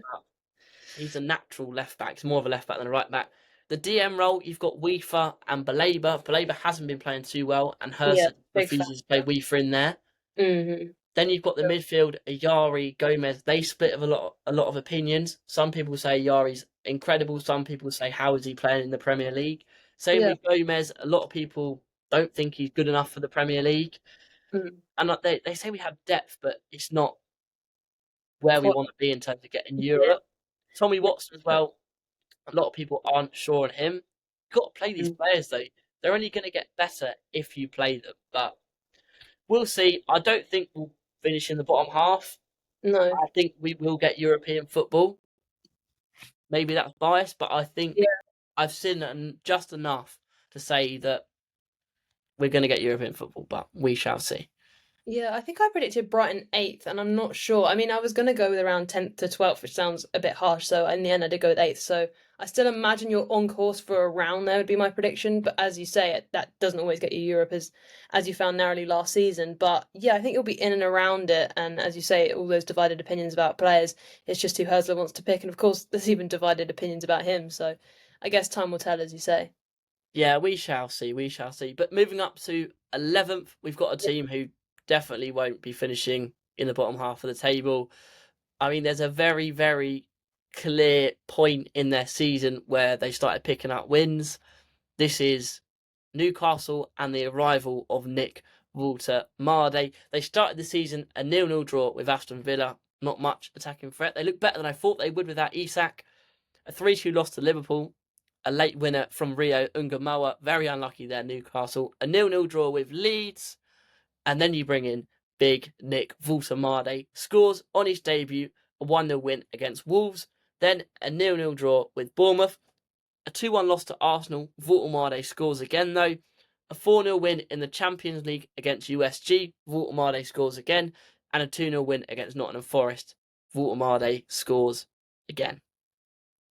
A: He's a natural left back. He's more of a left back than a right back. The DM role, you've got Weefer and Baleba. Baleba hasn't been playing too well, and
B: yeah,
A: Hurst
B: big fan.
A: refuses to play Weefer in there.
B: Mm-hmm.
A: Then you've got the midfield, Yari, Gomez. They split of a lot of opinions. Some people say Yari's incredible. Some people say, how is he playing in the Premier League? Same
B: Yeah.
A: with Gomez. A lot of people don't think he's good enough for the Premier League.
B: Mm.
A: And they say we have depth, but it's not where we
B: Quite,
A: want to be in terms of getting
B: yeah.
A: Europe. Tommy Watson as well. A lot of people aren't sure on him. You've got to play these
B: Mm.
A: players though. They're only going to get better if you play them. But we'll see. I don't think we'll finish in the bottom half.
B: No.
A: I think we will get European football. Maybe that's biased, but I think
B: Yeah.
A: I've seen just enough to say that we're going to get European football, but we shall see.
B: Yeah, I think I predicted Brighton 8th, and I'm not sure. I mean, I was going to go with around 10th to 12th, which sounds a bit harsh. So in the end, I did go with 8th. So I still imagine you're on course for around there would be my prediction. But as you say, that doesn't always get you Europe, as you found narrowly last season. But yeah, I think you'll be in and around it. And as you say, all those divided opinions about players, it's just who Hursley wants to pick. And of course, there's even divided opinions about him. So I guess time will tell, as you say.
A: Yeah, we shall see. We shall see. But moving up to 11th, we've got a team who definitely won't be finishing in the bottom half of the table. I mean, there's a very, very clear point in their season where they started picking up wins. This is Newcastle and the arrival of Nick Wolter-Marde. They started the season a 0-0 draw with Aston Villa. Not much attacking threat. They look better than I thought they would without Isak. A 3-2 loss to Liverpool. A late winner from Rio Ungamoa. Very unlucky there, Newcastle. A 0-0 draw with Leeds. And then you bring in big Nick Wolter-Marde. Scores on his debut. A 1-0 win against Wolves. Then a 0-0 draw with Bournemouth. A 2-1 loss to Arsenal. Wolter-Marde scores again though. A 4-0 win in the Champions League against USG. Wolter-Marde scores again. And a 2-0 win against Nottingham Forest. Wolter-Marde scores again.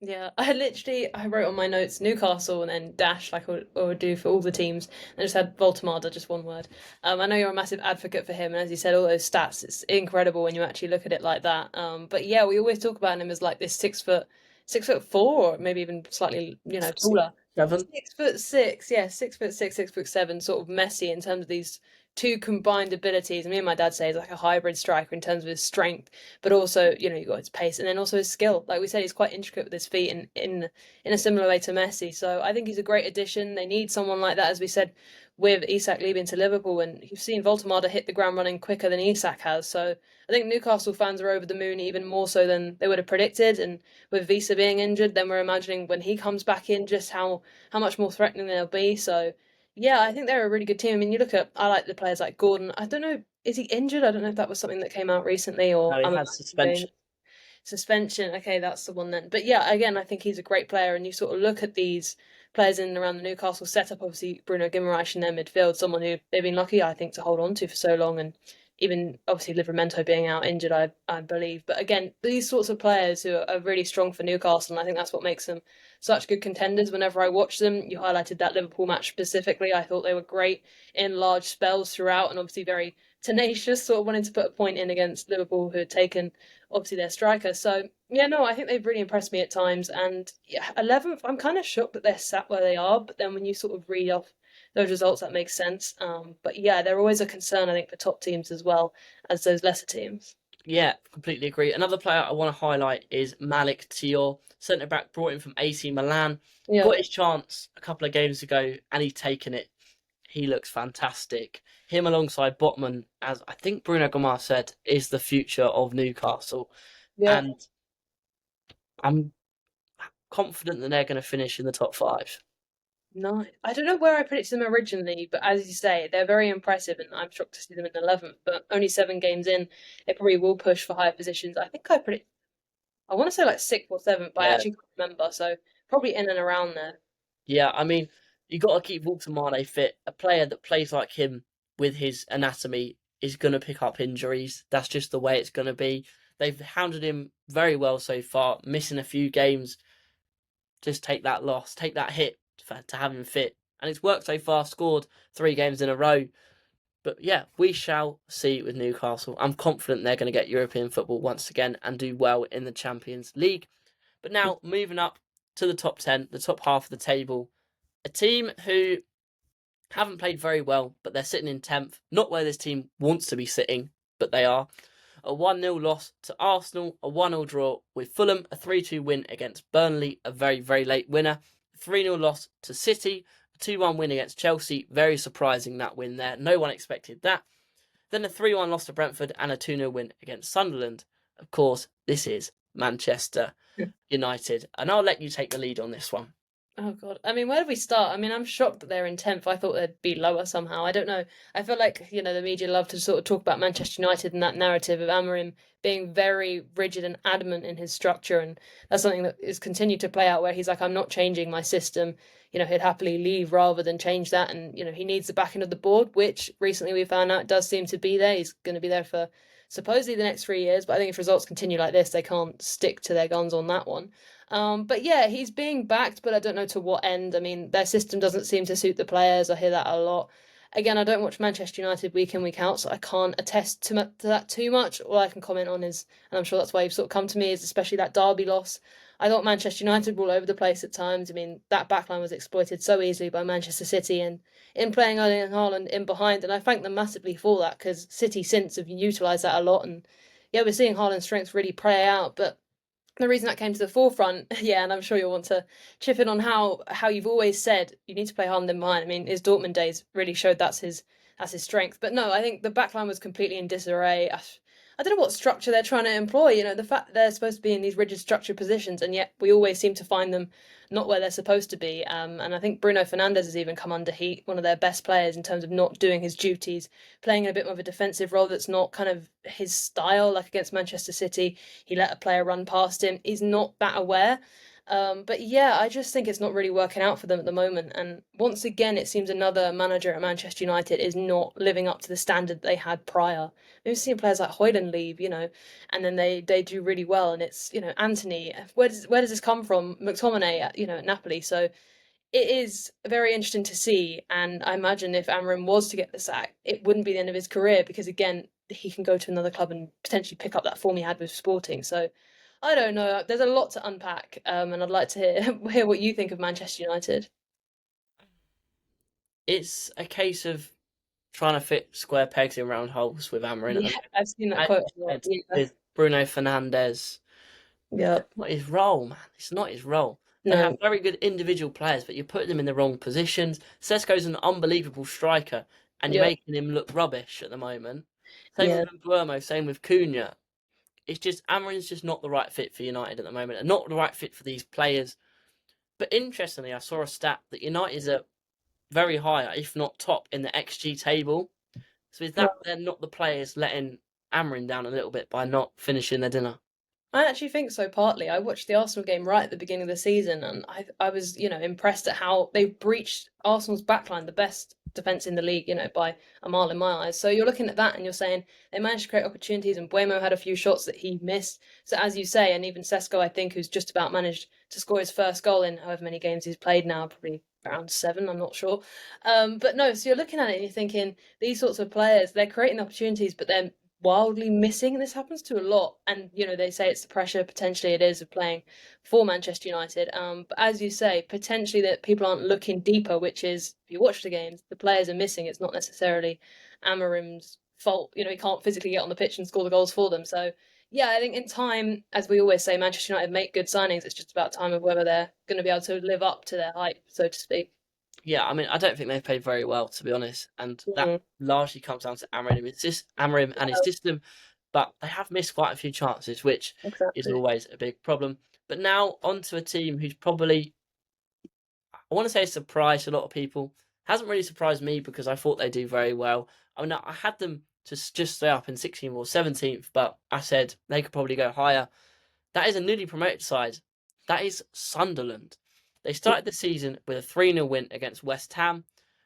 B: Yeah, I wrote on my notes Newcastle and then dash like I would do for all the teams, and just had Voltamada, just one word. I know you're a massive advocate for him, and as you said, all those stats, it's incredible when you actually look at it like that. But yeah, we always talk about him as like this 6'4", or maybe even slightly, taller.
A: 7.
B: 6'6", yeah, 6'6", 6'7", sort of messy in terms of these two combined abilities. Me and my dad say he's like a hybrid striker in terms of his strength, but also, you've got his pace and then also his skill. Like we said, he's quite intricate with his feet in a similar way to Messi. So I think he's a great addition. They need someone like that, as we said, with Isak leaving to Liverpool, and you've seen Voltamada hit the ground running quicker than Isak has. So I think Newcastle fans are over the moon, even more so than they would have predicted. And with Visa being injured, then we're imagining when he comes back in just how much more threatening they'll be. So yeah, I think they're a really good team. I mean, I like the players like Gordon. I don't know, is he injured? I don't know if that was something that came out recently or
A: No, he
B: I'm
A: has suspension.
B: suspension. Okay, that's the one then. But yeah, again, I think he's a great player. And you sort of look at these players in and around the Newcastle setup. Obviously, Bruno Guimaraes in their midfield, someone who they've been lucky, I think, to hold on to for so long. And even obviously Livramento being out injured, I believe. But again, these sorts of players who are really strong for Newcastle, and I think that's what makes them such good contenders. Whenever I watch them, you highlighted that Liverpool match specifically. I thought they were great in large spells throughout, and obviously very tenacious, sort of wanting to put a point in against Liverpool, who had taken obviously their striker. So yeah, no, I think they've really impressed me at times. And yeah, 11th, I'm kind of shocked that they're sat where they are. But then when you sort of read off those results, that makes sense. But yeah, they're always a concern, I think, for top teams as well as those lesser teams.
A: Yeah, completely agree. Another player I want to highlight is Malik Thiaw, centre back brought in from AC Milan.
B: Yeah,
A: Got his chance a couple of games ago and he's taken it. He looks fantastic. Him alongside Botman, as I think Bruno Gomar said, is the future of Newcastle.
B: yeah.
A: And I'm confident that they're going to finish in the top 5.
B: No, I don't know where I predicted them originally, but as you say, they're very impressive, and I'm shocked to see them in 11th. But only 7 games in, they probably will push for higher positions. I think I want to say like 6th or 7th, but I
A: Yeah.
B: actually can't remember. So probably in and around there.
A: Yeah, I mean, you got to keep Voltamade fit. A player that plays like him with his anatomy is going to pick up injuries. That's just the way it's going to be. They've hounded him very well so far, missing a few games. Just take that loss, take that hit to have him fit. And it's worked so far, scored 3 games in a row. But yeah, we shall see with Newcastle. I'm confident they're going to get European football once again and do well in the Champions League. But now, moving up to the top 10, the top half of the table, a team who haven't played very well, but they're sitting in 10th. Not where this team wants to be sitting, but they are. A 1-0 loss to Arsenal, a 1-0 draw with Fulham, a 3-2 win against Burnley, a very, very late winner. A 3-0 loss to City, a 2-1 win against Chelsea. Very surprising, that win there. No one expected that. Then a 3-1 loss to Brentford and a 2-0 win against Sunderland. Of course, this is Manchester United. And I'll let you take the lead on this one.
B: Oh God. I mean, where do we start? I mean, I'm shocked that they're in 10th. I thought they'd be lower somehow. I don't know. I feel like, the media love to sort of talk about Manchester United and that narrative of Amorim being very rigid and adamant in his structure. And that's something that is continued to play out where he's like, I'm not changing my system. He'd happily leave rather than change that. And, he needs the backing of the board, which recently we found out does seem to be there. He's going to be there for supposedly the next 3 years. But I think if results continue like this, they can't stick to their guns on that one. But yeah, he's being backed, but I don't know to what end. I mean, their system doesn't seem to suit the players. I hear that a lot. Again, I don't watch Manchester United week in, week out, so I can't attest to that too much. All I can comment on is, and I'm sure that's why you've sort of come to me, is especially that Derby loss. I thought Manchester United were all over the place at times. I mean, that backline was exploited so easily by Manchester City and in playing Erling Haaland in behind, and I thank them massively for that because City since have utilised that a lot. And yeah, we're seeing Haaland's strengths really play out, but the reason that came to the forefront, yeah, and I'm sure you'll want to chip in on how you've always said you need to play Haaland in behind. I mean, his Dortmund days really showed that's his strength. But no, I think the backline was completely in disarray. I don't know what structure they're trying to employ. The fact that they're supposed to be in these rigid structured positions, and yet we always seem to find them not where they're supposed to be. And I think Bruno Fernandes has even come under heat, one of their best players in terms of not doing his duties, playing in a bit more of a defensive role that's not kind of his style, like against Manchester City. He let a player run past him. He's not that aware. But yeah, I just think it's not really working out for them at the moment. And once again, it seems another manager at Manchester United is not living up to the standard they had prior. We've seen players like Højlund leave, and then they do really well. And it's, Anthony, where does this come from? McTominay, at Napoli. So it is very interesting to see. And I imagine if Amorim was to get the sack, it wouldn't be the end of his career because, again, he can go to another club and potentially pick up that form he had with Sporting. So I don't know. There's a lot to unpack, and I'd like to hear what you think of Manchester United.
A: It's a case of trying to fit square pegs in round holes with Amorim at the
B: Yeah,
A: moment.
B: I've seen that
A: As
B: quote
A: you
B: a lot.
A: said,
B: Yeah.
A: with Bruno Fernandes,
B: Yeah.
A: that's not his role, man. It's not his role. They
B: No.
A: have very good individual players, but you put them in the wrong positions. Sesko's an unbelievable striker, and you're
B: Yeah.
A: making him look rubbish at the moment. Same
B: Yeah.
A: with Mbuemo, same with Cunha. It's just Amorim's just not the right fit for United at the moment, and not the right fit for these players. But interestingly, I saw a stat that United are very high, if not top, in the XG table. So is that
B: Well,
A: they're not the players letting Amorim down a little bit by not finishing their dinner?
B: I actually think so, partly. I watched the Arsenal game right at the beginning of the season, and I was, impressed at how they breached Arsenal's backline, the best defence in the league, by a mile in my eyes. So you're looking at that and you're saying they managed to create opportunities, and Buemo had a few shots that he missed. So as you say, and even Sesko, I think, who's just about managed to score his first goal in however many games he's played now, probably around 7, I'm not sure. But no, so you're looking at it and you're thinking these sorts of players, they're creating opportunities, but they're wildly missing. This happens to a lot, and they say it's the pressure. Potentially, it is of playing for Manchester United. But as you say, potentially that people aren't looking deeper. Which is, if you watch the games, the players are missing. It's not necessarily Amorim's fault. He can't physically get on the pitch and score the goals for them. So yeah, I think in time, as we always say, Manchester United make good signings. It's just about time of whether they're going to be able to live up to their hype, so to speak.
A: Yeah, I mean, I don't think they've played very well, to be honest, and that
B: Mm,
A: largely comes down to Amorim. It's just Amorim and his system, but they have missed quite a few chances, which is
B: exactly.
A: always a big problem. But now onto a team who's probably, I want to say, surprised a lot of people. Hasn't really surprised me because I thought they'd do very well. I mean, I had them to just stay up in 16th or 17th, but I said they could probably go higher. That is a newly promoted side. That is Sunderland. They started the season with a 3-0 win against West Ham,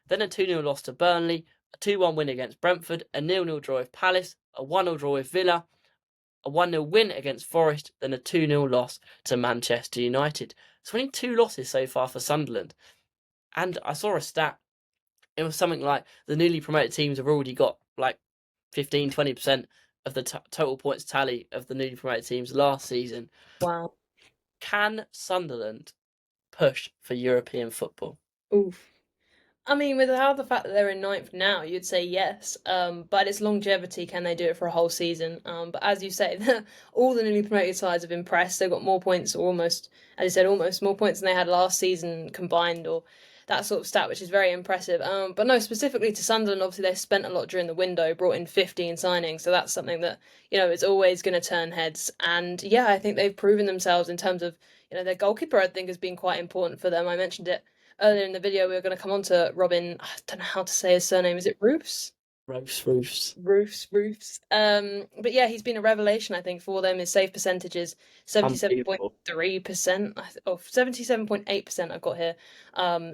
A: then a 2-0 loss to Burnley, a 2-1 win against Brentford, a 0-0 draw with Palace, a 1-0 draw with Villa, a 1-0 win against Forest, then a 2-0 loss to Manchester United. So only 2 losses so far for Sunderland. And I saw a stat. It was something like the newly promoted teams have already got like 15-20% of the total points tally of the newly promoted teams last season.
B: Wow.
A: Can Sunderland push for European football?
B: Oof. I mean, with how the fact that they're in ninth now, you'd say yes. But it's longevity. Can they do it for a whole season? But as you say, all the newly promoted sides have impressed. They've got more points, or almost, as you said, almost more points than they had last season combined, or that sort of stat, which is very impressive. But no, specifically to Sunderland, obviously they spent a lot during the window, brought in 15 signings, so that's something that is always going to turn heads. And yeah, I think they've proven themselves in terms of their goalkeeper, I think, has been quite important for them. I mentioned it earlier in the video. We were going to come on to Robin. I don't know how to say his surname. Is it Roofs?
A: Roofs.
B: Roofs. But yeah, he's been a revelation, I think, for them. His save percentage is 77.3%, or 77.8% I've got here.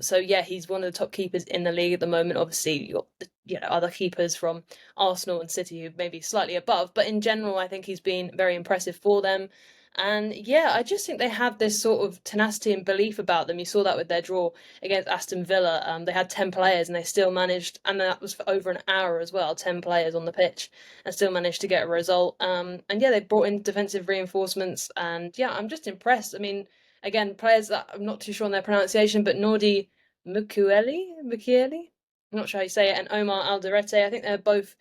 B: So yeah, he's one of the top keepers in the league at the moment. Obviously, you got other keepers from Arsenal and City who may be slightly above, but in general, I think he's been very impressive for them. And yeah, I just think they have this sort of tenacity and belief about them. You saw that with their draw against Aston Villa. They had 10 players and they still managed, and that was for over an hour as well, 10 players on the pitch, and still managed to get a result. And yeah, they brought in defensive reinforcements, and yeah, I'm just impressed. I mean, again, players that I'm not too sure on their pronunciation, but Nordi Mukiele, I'm not sure how you say it, and Omar Alderete. I think they're both,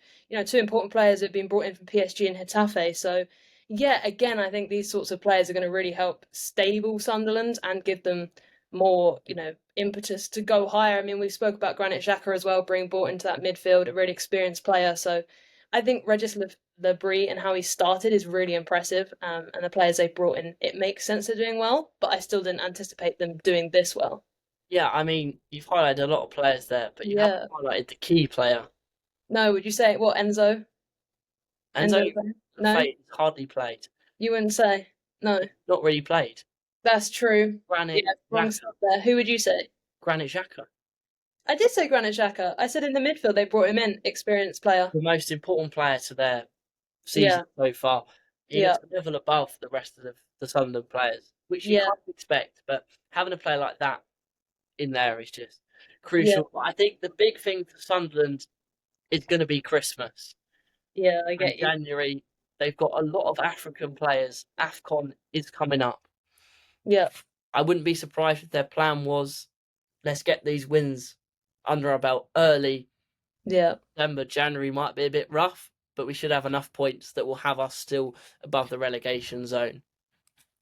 B: two important players that have been brought in from PSG and Getafe. So yeah, again, I think these sorts of players are going to really help stable Sunderland and give them more, impetus to go higher. I mean, we spoke about Granit Xhaka as well, being brought into that midfield, a really experienced player. So I think Regis Lebris and how he started is really impressive. And the players they brought in, it makes sense they're doing well, but I still didn't anticipate them doing this well.
A: Yeah, I mean, you've highlighted a lot of players there, but you haven't
B: Yeah.
A: highlighted the key player.
B: No, would you say what Enzo?
A: Enzo
B: No,
A: Fate hardly played.
B: you wouldn't say. No,
A: Not really played.
B: that's true.
A: Granit
B: Yeah, wrong
A: Xhaka.
B: stuff there. Who would you say?
A: Granit Xhaka.
B: I did say Granit Xhaka. I said in the midfield they brought him in, experienced player.
A: The most important player to their
B: Yeah,
A: season so far. He
B: yeah,
A: looks a level above the rest of the Sunderland players, which you
B: yeah,
A: can't expect. But having a player like that in there is just
B: yeah,
A: crucial. But I think the big thing for Sunderland is going to be Christmas
B: yeah. I
A: and
B: get you.
A: January. They've got a lot of African players. AFCON is coming up.
B: Yeah,
A: I wouldn't be surprised if their plan was, let's get these wins under our belt early.
B: yeah.
A: December, January might be a bit rough, but we should have enough points that will have us still above the relegation zone.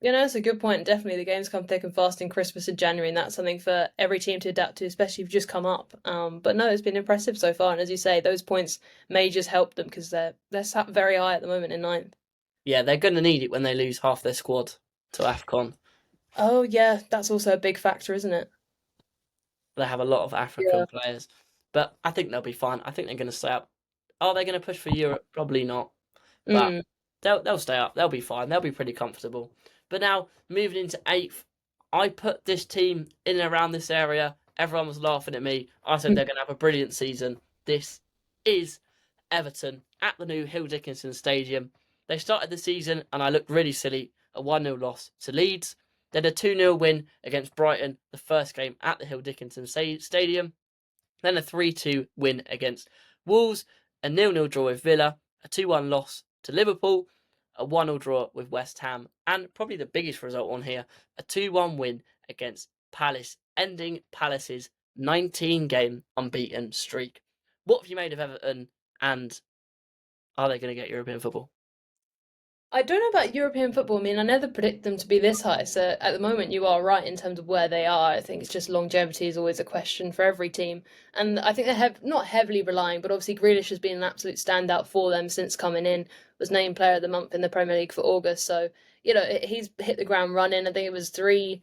B: It's a good point. Definitely, the games come thick and fast in Christmas and January, and that's something for every team to adapt to, especially if you've just come up. But no, it's been impressive so far, and as you say, those points may just help them because they're sat very high at the moment in ninth.
A: Yeah, they're going to need it when they lose half their squad to AFCON.
B: Oh yeah, that's also a big factor, isn't it?
A: They have a lot of
B: Yeah.
A: African players, but I think they'll be fine. I think they're going to stay up. Are they going to push for Europe? Probably not, but
B: Mm.
A: they'll stay up. They'll be fine. They'll be pretty comfortable. But now moving into eighth, I put this team in and around this area. Everyone was laughing at me. I said they're going to have a brilliant season. This is Everton at the new Hill Dickinson Stadium. They started the season, and I looked really silly. A 1-0 loss to Leeds. Then a 2-0 win against Brighton, the first game at the Hill Dickinson Stadium. Then a 3-2 win against Wolves, a 0-0 draw with Villa, a 2-1 loss to Liverpool, a 1-0 draw with West Ham, and probably the biggest result on here, a 2-1 win against Palace, ending Palace's 19-game unbeaten streak. What have you made of Everton, and are they going to get European football?
B: I don't know about European football. I mean, I never predict them to be this high. So at the moment, you are right in terms of where they are. I think it's just longevity is always a question for every team, and I think they have not heavily relying, but obviously Grealish has been an absolute standout for them since coming in. Was named Player of the Month in the Premier League for August. So he's hit the ground running. I think it was three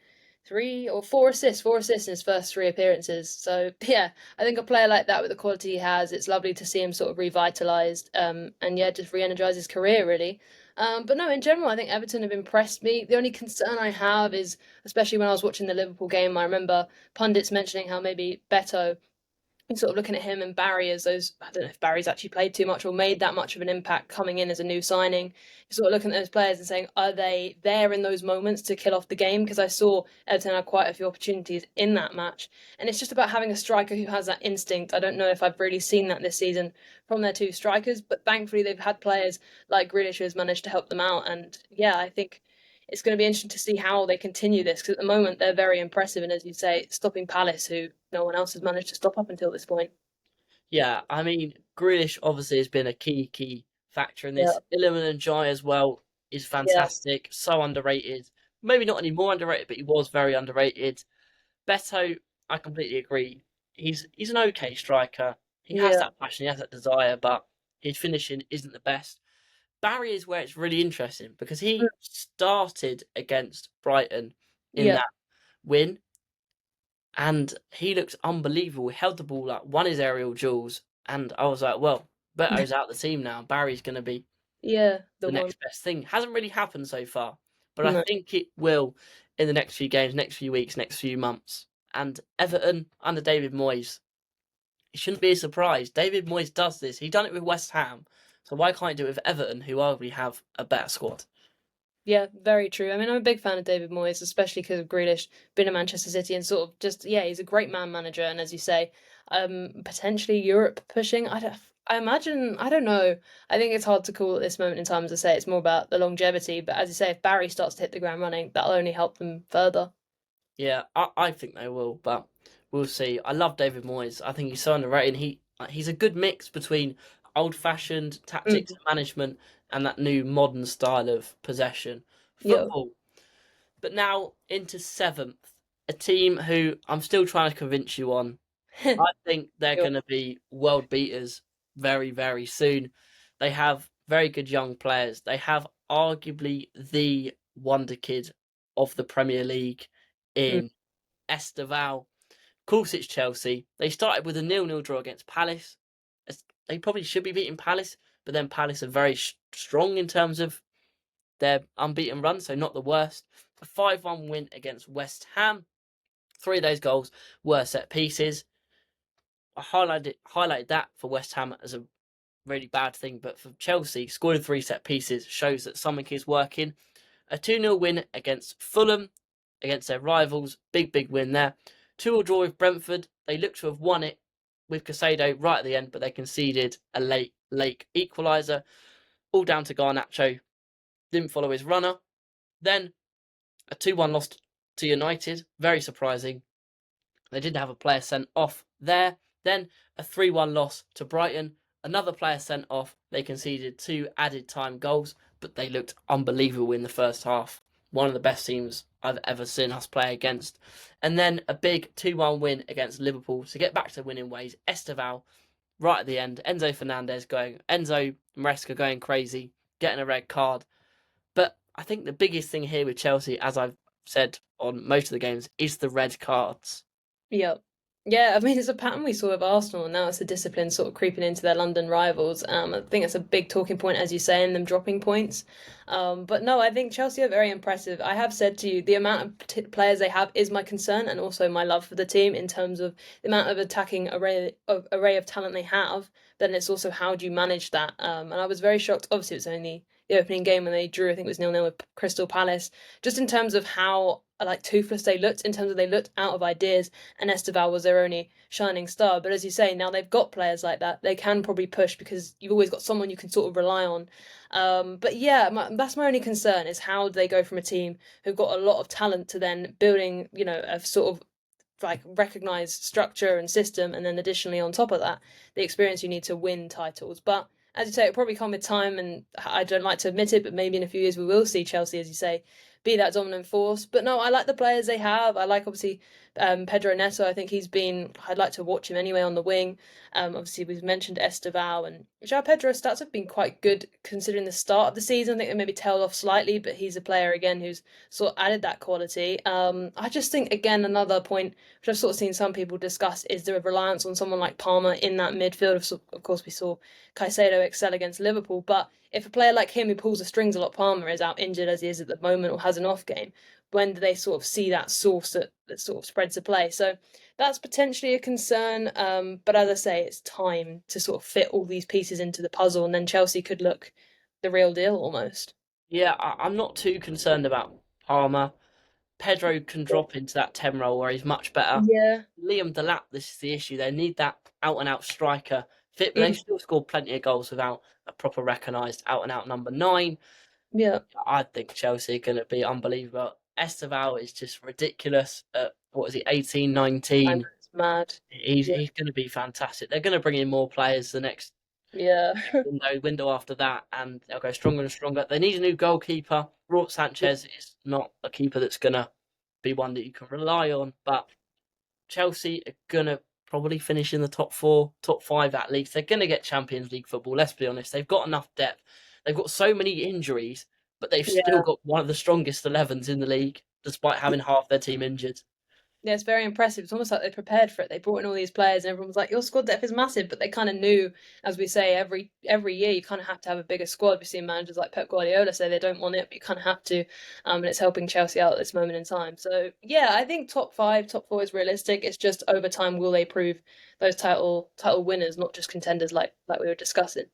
B: or four assists in his first three appearances. So yeah, I think a player like that with the quality he has, it's lovely to see him sort of revitalised. And yeah, just re-energise his career really. But no, in general, I think Everton have impressed me. The only concern I have is, especially when I was watching the Liverpool game, I remember pundits mentioning how maybe Beto, and sort of looking at him and Barry as those, I don't know if Barry's actually played too much or made that much of an impact coming in as a new signing. Sort of looking at those players and saying, are they there in those moments to kill off the game? Because I saw Everton had quite a few opportunities in that match. And it's just about having a striker who has that instinct. I don't know if I've really seen that this season from their two strikers, but thankfully they've had players like Grealish who has managed to help them out. And yeah, I think it's going to be interesting to see how they continue this because at the moment they're very impressive. And as you say, stopping Palace, who no one else has managed to stop up until this point.
A: Yeah, I mean, Grealish obviously has been a key factor in
B: Yeah,
A: this. Iliman Ndiaye as well is
B: yeah,
A: fantastic, so underrated. Maybe not any more underrated, but he was very underrated. Beto, I completely agree. He's an okay striker. He has
B: yeah,
A: that passion, he has that desire, but his finishing isn't the best. Barry is where it's really interesting because
B: mm,
A: he started against Brighton in
B: Yeah.
A: that win. And he looks unbelievable. He held the ball up, won his aerial duels, and I was like, well, Beto's out the team now. Barry's going to be
B: Yeah, the
A: the
B: one.
A: next best thing. Hasn't really happened so far, but I
B: No.
A: think it will in the next few games, next few weeks, next few months. And Everton under David Moyes, it shouldn't be a surprise. David Moyes does this. He done it with West Ham, so why can't he do it with Everton, who arguably have a better squad?
B: Yeah, very true. I mean, I'm a big fan of David Moyes, especially because of Grealish being at Manchester City and sort of just, yeah, he's a great man manager. And as you say, potentially Europe pushing. I imagine, I don't know. I think it's hard to call at this moment in time. As I say, it's more about the longevity. But as you say, if Barry starts to hit the ground running, that'll only help them further.
A: Yeah, I think they will, but we'll see. I love David Moyes. I think he's so underrated. He's a good mix between old-fashioned tactics
B: Mm,
A: and management and that new modern style of possession
B: yeah.
A: football. But now into seventh, a team who I'm still trying to convince you on. I think they're
B: Sure.
A: going to be world beaters very, very soon. They have very good young players. They have arguably the wonder kid of the Premier League
B: Mm,
A: in Esteval. Of course, it's Chelsea. They started with a 0-0 draw against Palace. They probably should be beating Palace, but then Palace are very strong in terms of their unbeaten run, so not the worst. A 5-1 win against West Ham. 3 of those goals were set pieces. I highlighted that for West Ham as a really bad thing, but for Chelsea, scoring 3 set pieces shows that something is working. A 2-0 win against Fulham, against their rivals. Big win there. 2-2 draw with Brentford. They looked to have won it with Casado right at the end, but they conceded a late equaliser. All down to Garnacho. Didn't follow his runner. Then a 2-1 loss to United. Very surprising. They didn't have a player sent off there. Then a 3-1 loss to Brighton. Another player sent off. They conceded 2 added time goals, but they looked unbelievable in the first half. One of the best teams I've ever seen us play against. And then a big 2-1 win against Liverpool to get back to winning ways. Esteval right at the end. Enzo Maresca going crazy, getting a red card. But I think the biggest thing here with Chelsea, as I've said on most of the games, is the red cards.
B: Yep. Yeah, I mean, it's a pattern we saw with Arsenal, and now it's a discipline sort of creeping into their London rivals. I think it's a big talking point, as you say, in them dropping points. But no, I think Chelsea are very impressive. I have said to you, the amount of players they have is my concern, and also my love for the team in terms of the amount of attacking array of talent they have. Then it's also how do you manage that? And I was very shocked. Obviously, it was only the opening game when they drew. I think it was 0-0 with Crystal Palace. Just in terms of how like toothless they looked, in terms of they looked out of ideas, and Esteval was their only shining star. But as you say, now they've got players like that. They can probably push because you've always got someone you can sort of rely on. But yeah, that's my only concern is how do they go from a team who've got a lot of talent to then building, a sort of like recognized structure and system, and then additionally on top of that, the experience you need to win titles. But as you say, it'll probably come with time, and I don't like to admit it, but maybe in a few years we will see Chelsea, as you say, be that dominant force. But no, I like the players they have. I like obviously Pedro Neto. I think I'd like to watch him anyway on the wing. Obviously we've mentioned Esteval and João Pedro's stats have been quite good considering the start of the season. I think they maybe tailed off slightly, but he's a player again who's sort of added that quality. I just think again another point which I've sort of seen some people discuss is the reliance on someone like Palmer in that midfield. Of course, we saw Caicedo excel against Liverpool, but if a player like him who pulls the strings a lot, Palmer, is out injured as he is at the moment or has an off game, when do they sort of see that source that sort of spreads the play? So that's potentially a concern. But as I say, it's time to sort of fit all these pieces into the puzzle, and then Chelsea could look the real deal almost.
A: Yeah, I'm not too concerned about Palmer. Pedro can drop into that 10 role where he's much better.
B: Yeah.
A: Liam Delap, this is the issue. They need that out and out striker fit, but they've
B: Mm.
A: still scored plenty of goals without a proper recognised out and out number 9.
B: Yeah.
A: I think Chelsea are going to be unbelievable. Esteval is just ridiculous at, what is he, 18,
B: I know
A: 19.
B: it's mad.
A: He's,
B: Yeah.
A: he's going to be fantastic. They're going to bring in more players the next
B: Yeah.
A: window after that, and they'll go stronger and stronger. They need a new goalkeeper. Robert Sanchez is not a keeper that's going to be one that you can rely on, but Chelsea are going to probably finish in the top 4, top 5 at least. They're going to get Champions League football, let's be honest. They've got enough depth. They've got so many injuries, but they've still
B: Yeah.
A: got one of the strongest 11s in the league. despite having half their team injured.
B: Yeah, it's very impressive. It's almost like they prepared for it. They brought in all these players, and everyone was like, "Your squad depth is massive," but they kind of knew, as we say, every year you kind of have to have a bigger squad. We've seen managers like Pep Guardiola say they don't want it, but you kind of have to, and it's helping Chelsea out at this moment in time. So yeah, I think top five, top four is realistic. It's just over time will they prove those title winners, not just contenders like we were discussing.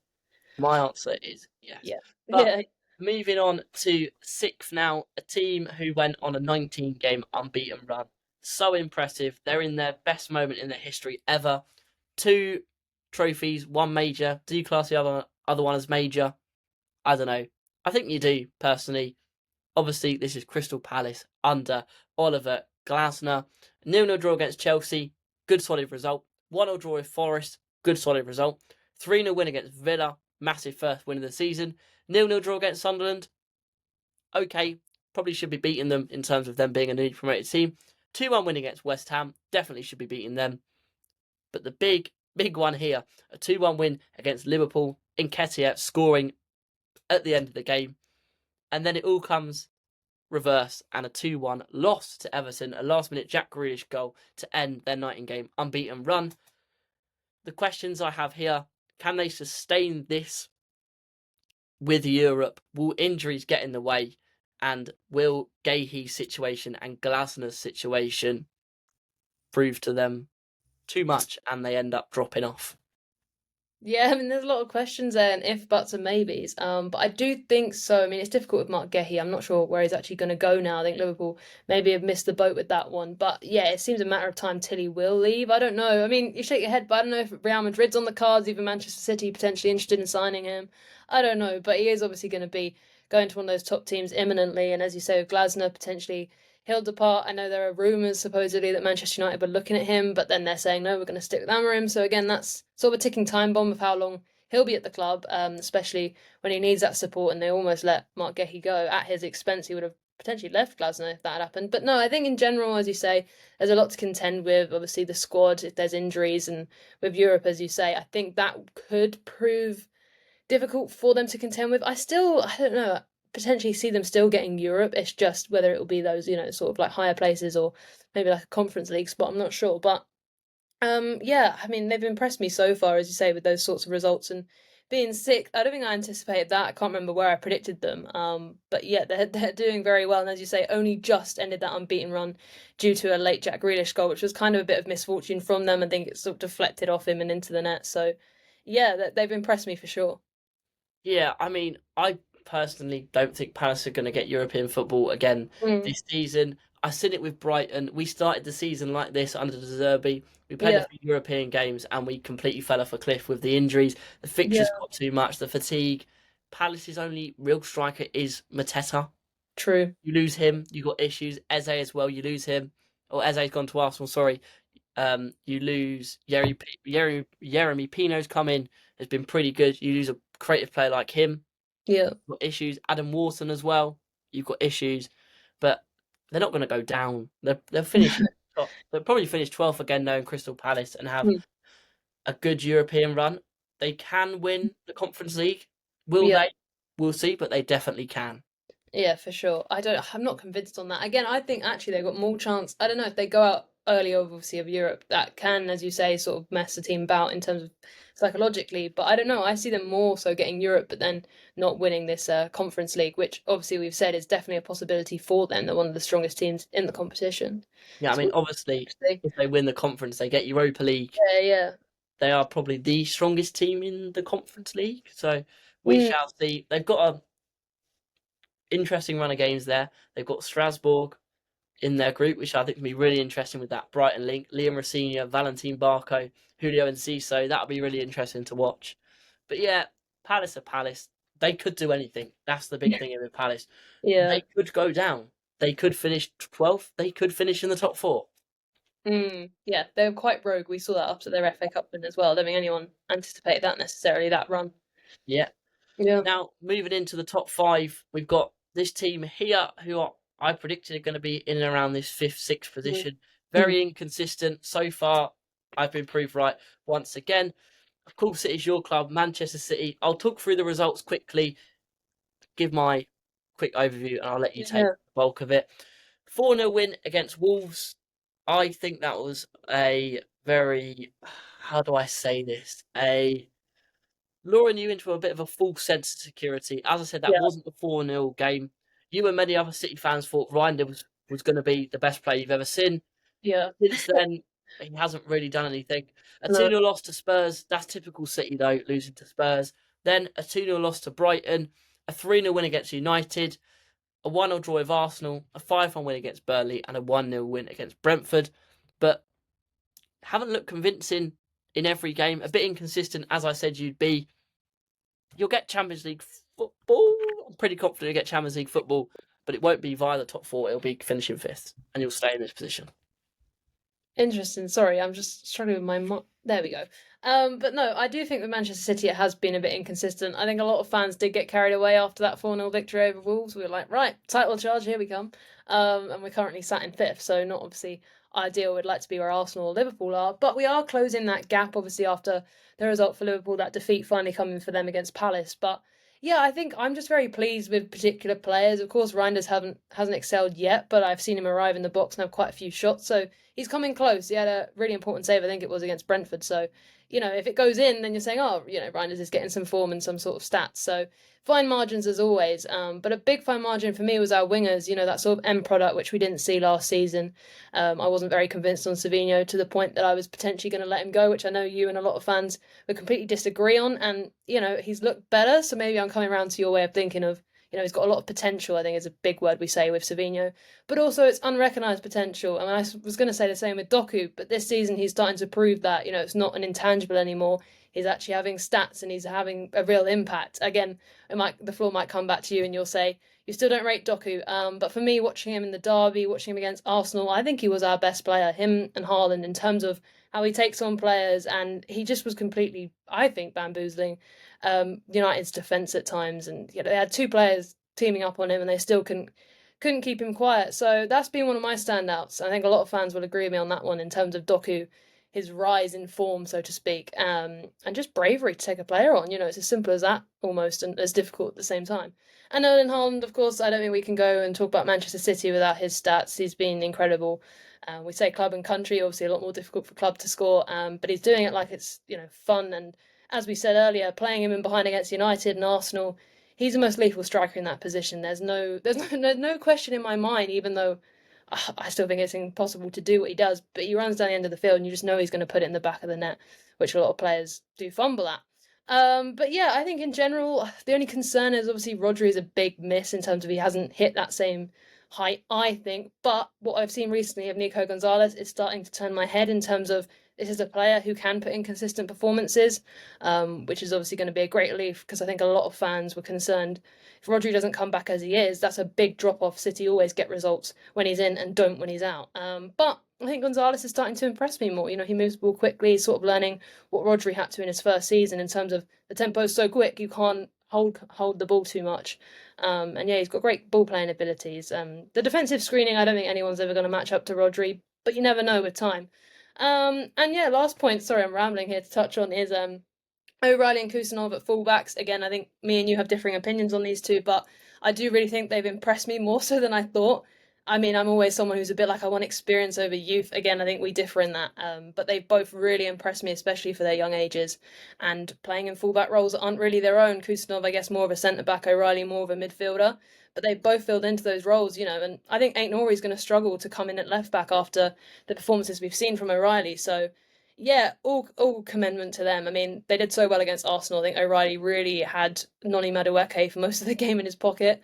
A: My answer is yes.
B: Yeah,
A: But
B: yeah,
A: moving on to sixth now, a team who went on a 19-game unbeaten run. So impressive. They're in their best moment in their history ever. 2 trophies, 1 major. Do you class the other one as major? I don't know. I think you do, personally. Obviously, this is Crystal Palace under Oliver Glasner. 0-0 draw against Chelsea. Good solid result. 1-0 draw with Forest. Good solid result. 3-0 win against Villa. Massive first win of the season. 0-0 draw against Sunderland. Okay, probably should be beating them in terms of them being a newly promoted team. 2-1 win against West Ham. Definitely should be beating them. But the big one here, a 2-1 win against Liverpool. Nketiah scoring at the end of the game. And then it all comes reverse and a 2-1 loss to Everton. A last-minute Jack Grealish goal to end their 19-game unbeaten run. The questions I have here, can they sustain this with Europe? Will injuries get in the way? And will Gahey's situation and Glasner's situation prove to them too much and they end up dropping off?
B: Yeah, I mean, there's a lot of questions there and if, buts, and maybes. But I do think so. I mean, it's difficult with Mark Gahey. I'm not sure where he's actually going to go now. I think Liverpool maybe have missed the boat with that one. But yeah, it seems a matter of time till he will leave. I don't know. I mean, you shake your head, but I don't know if Real Madrid's on the cards, even Manchester City potentially interested in signing him. I don't know. But he is obviously going to be going to one of those top teams imminently. And as you say, with Glasner potentially he'll depart. I know there are rumours supposedly that Manchester United were looking at him, but then they're saying no, we're going to stick with Amorim. So again, that's sort of a ticking time bomb of how long he'll be at the club, especially when he needs that support. And they almost let Mark Gehey go at his expense. He would have potentially left Glasner if that had happened. But no, I think in general, as you say, there's a lot to contend with. Obviously, the squad, if there's injuries, and with Europe, as you say, I think that could prove difficult for them to contend with. I don't know, potentially see them still getting Europe. It's just whether it will be those, sort of like higher places or maybe like a Conference League spot. I'm not sure, but yeah, I mean they've impressed me so far, as you say, with those sorts of results and being sick. I don't think I anticipated that. I can't remember where I predicted them. But yeah, they're doing very well, and as you say, only just ended that unbeaten run due to a late Jack Grealish goal, which was kind of a bit of misfortune from them. I think it sort of deflected off him and into the net. So yeah, they've impressed me for sure.
A: Yeah, I mean, I personally don't think Palace are going to get European football again
B: Mm,
A: this season. I've seen it with Brighton. We started the season like this under the Zerbi. We played a
B: yeah,
A: few European games and we completely fell off a cliff with the injuries. The fixtures
B: yeah,
A: got too much, the fatigue. Palace's only real striker is Mateta.
B: true.
A: You lose him, you got issues. Eze as well, you lose him. Or Eze's gone to Arsenal, sorry. You lose Yeremy Pino's come in, has been pretty good. You lose a creative player like him.
B: Yeah.
A: You've got issues. Adam Wharton as well. You've got issues, but they're not going to go down. They'll finish top. They'll probably finish 12th again now in Crystal Palace and have
B: Mm,
A: a good European run. They can win the Conference League. Will
B: yeah.
A: they? We'll see, but they definitely can.
B: Yeah, for sure. I'm not convinced on that. Again, I think actually they've got more chance. I don't know if they go out early, obviously, of Europe, that can, as you say, sort of mess the team about in terms of psychologically. But I don't know. I see them more so getting Europe, but then not winning this Conference League, which obviously we've said is definitely a possibility for them. They're one of the strongest teams in the competition.
A: Yeah, I
B: So
A: mean, obviously,
B: interesting.
A: if they win the conference, they get Europa League.
B: Yeah, yeah.
A: They are probably the strongest team in the Conference League. So we
B: Mm,
A: shall see. They've got a interesting run of games there. They've got Strasbourg in their group, which I think can be really interesting with that Brighton link. Liam Rosenior, Valentin Barco, Julio Enciso. That'll be really interesting to watch. But yeah, Palace are Palace. They could do anything. That's the big thing here with Palace.
B: yeah.
A: They could go down. They could finish 12th. They could finish in the top 4.
B: Yeah, they were quite rogue. We saw that after their FA Cup win as well. I don't think anyone anticipated that necessarily, that run.
A: Yeah.
B: Yeah.
A: Now, moving into the top 5, we've got this team here I predicted are going to be in and around this 5th, 6th
B: Mm.
A: position. Very inconsistent. So far, I've been proved right once again. Of course, it is your club, Manchester City. I'll talk through the results quickly, give my quick overview, and I'll let you take
B: Yeah.
A: the bulk of it. 4-0 win against Wolves. I think that was a very, how do I say this? A luring you into a bit of a false sense of security. As I said, that
B: Yeah,
A: wasn't the 4-0 game. You and many other City fans thought Reinders was going to be the best player you've ever seen.
B: yeah,
A: Since then, he hasn't really done anything. A
B: no.
A: 2-0 loss to Spurs, that's typical City though, losing to Spurs. Then a 2-0 loss to Brighton, a 3-0 win against United, a 1-0 draw with Arsenal, a 5-1 win against Burnley, and a 1-0 win against Brentford. But haven't looked convincing in every game. A bit inconsistent, as I said you'd be. You'll get Champions League football. I'm pretty confident you'll get Champions League football, but it won't be via the top four. It'll be finishing fifth, and you'll stay in this position.
B: Interesting. Sorry, I'm just struggling with my. There we go. But no, I do think with Manchester City it has been a bit inconsistent. I think a lot of fans did get carried away after that 4-0 victory over Wolves. We were like, right, title charge, here we come. And we're currently sat in fifth, so not obviously ideal. We'd like to be where Arsenal or Liverpool are, but we are closing that gap, obviously, after the result for Liverpool, that defeat finally coming for them against Palace. But yeah, I think I'm just very pleased with particular players. Of course, Reinders hasn't excelled yet, but I've seen him arrive in the box and have quite a few shots, so he's coming close. He had a really important save, I think it was against Brentford. So, if it goes in, then you're saying, oh, Reinders is getting some form and some sort of stats. So fine margins as always. But a big fine margin for me was our wingers, that sort of end product, which we didn't see last season. I wasn't very convinced on Savinho to the point that I was potentially going to let him go, which I know you and a lot of fans would completely disagree on. And, he's looked better. So maybe I'm coming around to your way of thinking of, he's got a lot of potential, I think is a big word we say with Savinho. But also it's unrecognised potential. I mean, I was going to say the same with Doku, but this season he's starting to prove that, it's not an intangible anymore. He's actually having stats and he's having a real impact. Again, the floor might come back to you and you'll say, you still don't rate Doku. But for me, watching him in the derby, watching him against Arsenal, I think he was our best player, him and Haaland, in terms of how he takes on players. And he just was completely, I think, bamboozling United's defence at times. And they had two players teaming up on him and they still couldn't keep him quiet. So that's been one of my standouts. I think a lot of fans will agree with me on that one in terms of Doku, his rise in form, so to speak, and just bravery to take a player on. It's as simple as that almost, and as difficult at the same time. And Erling Haaland, of course, I don't think we can go and talk about Manchester City without his stats. He's been incredible. We say club and country, obviously a lot more difficult for club to score, but he's doing it like it's fun. And as we said earlier, playing him in behind against United and Arsenal, he's the most lethal striker in that position. There's no question in my mind, even though I still think it's impossible to do what he does, but he runs down the end of the field and you just know he's going to put it in the back of the net, which a lot of players do fumble at. But yeah, I think in general, the only concern is obviously Rodri is a big miss in terms of he hasn't hit that same height, I think. But what I've seen recently of Nico Gonzalez is starting to turn my head in terms of this is a player who can put in consistent performances, which is obviously going to be a great relief because I think a lot of fans were concerned if Rodri doesn't come back as he is, that's a big drop off. City always get results when he's in and don't when he's out. But I think Gonzalez is starting to impress me more. He moves the ball quickly, he's sort of learning what Rodri had to in his first season in terms of the tempo is so quick you can't hold the ball too much. And yeah, he's got great ball playing abilities. The defensive screening, I don't think anyone's ever going to match up to Rodri, but you never know with time. And yeah, last point, sorry I'm rambling here to touch on is O'Reilly and Kusanov at fullbacks. Again, I think me and you have differing opinions on these two, but I do really think they've impressed me more so than I thought. I mean, I'm always someone who's a bit like I want experience over youth. Again, I think we differ in that. But they've both really impressed me, especially for their young ages. And playing in fullback roles aren't really their own. Kusanov, I guess, more of a centre-back. O'Reilly, more of a midfielder. But they both filled into those roles, and I think Aït-Nouri's going to struggle to come in at left-back after the performances we've seen from O'Reilly. So yeah, all commendment to them. I mean, they did so well against Arsenal. I think O'Reilly really had Noni Madueke for most of the game in his pocket.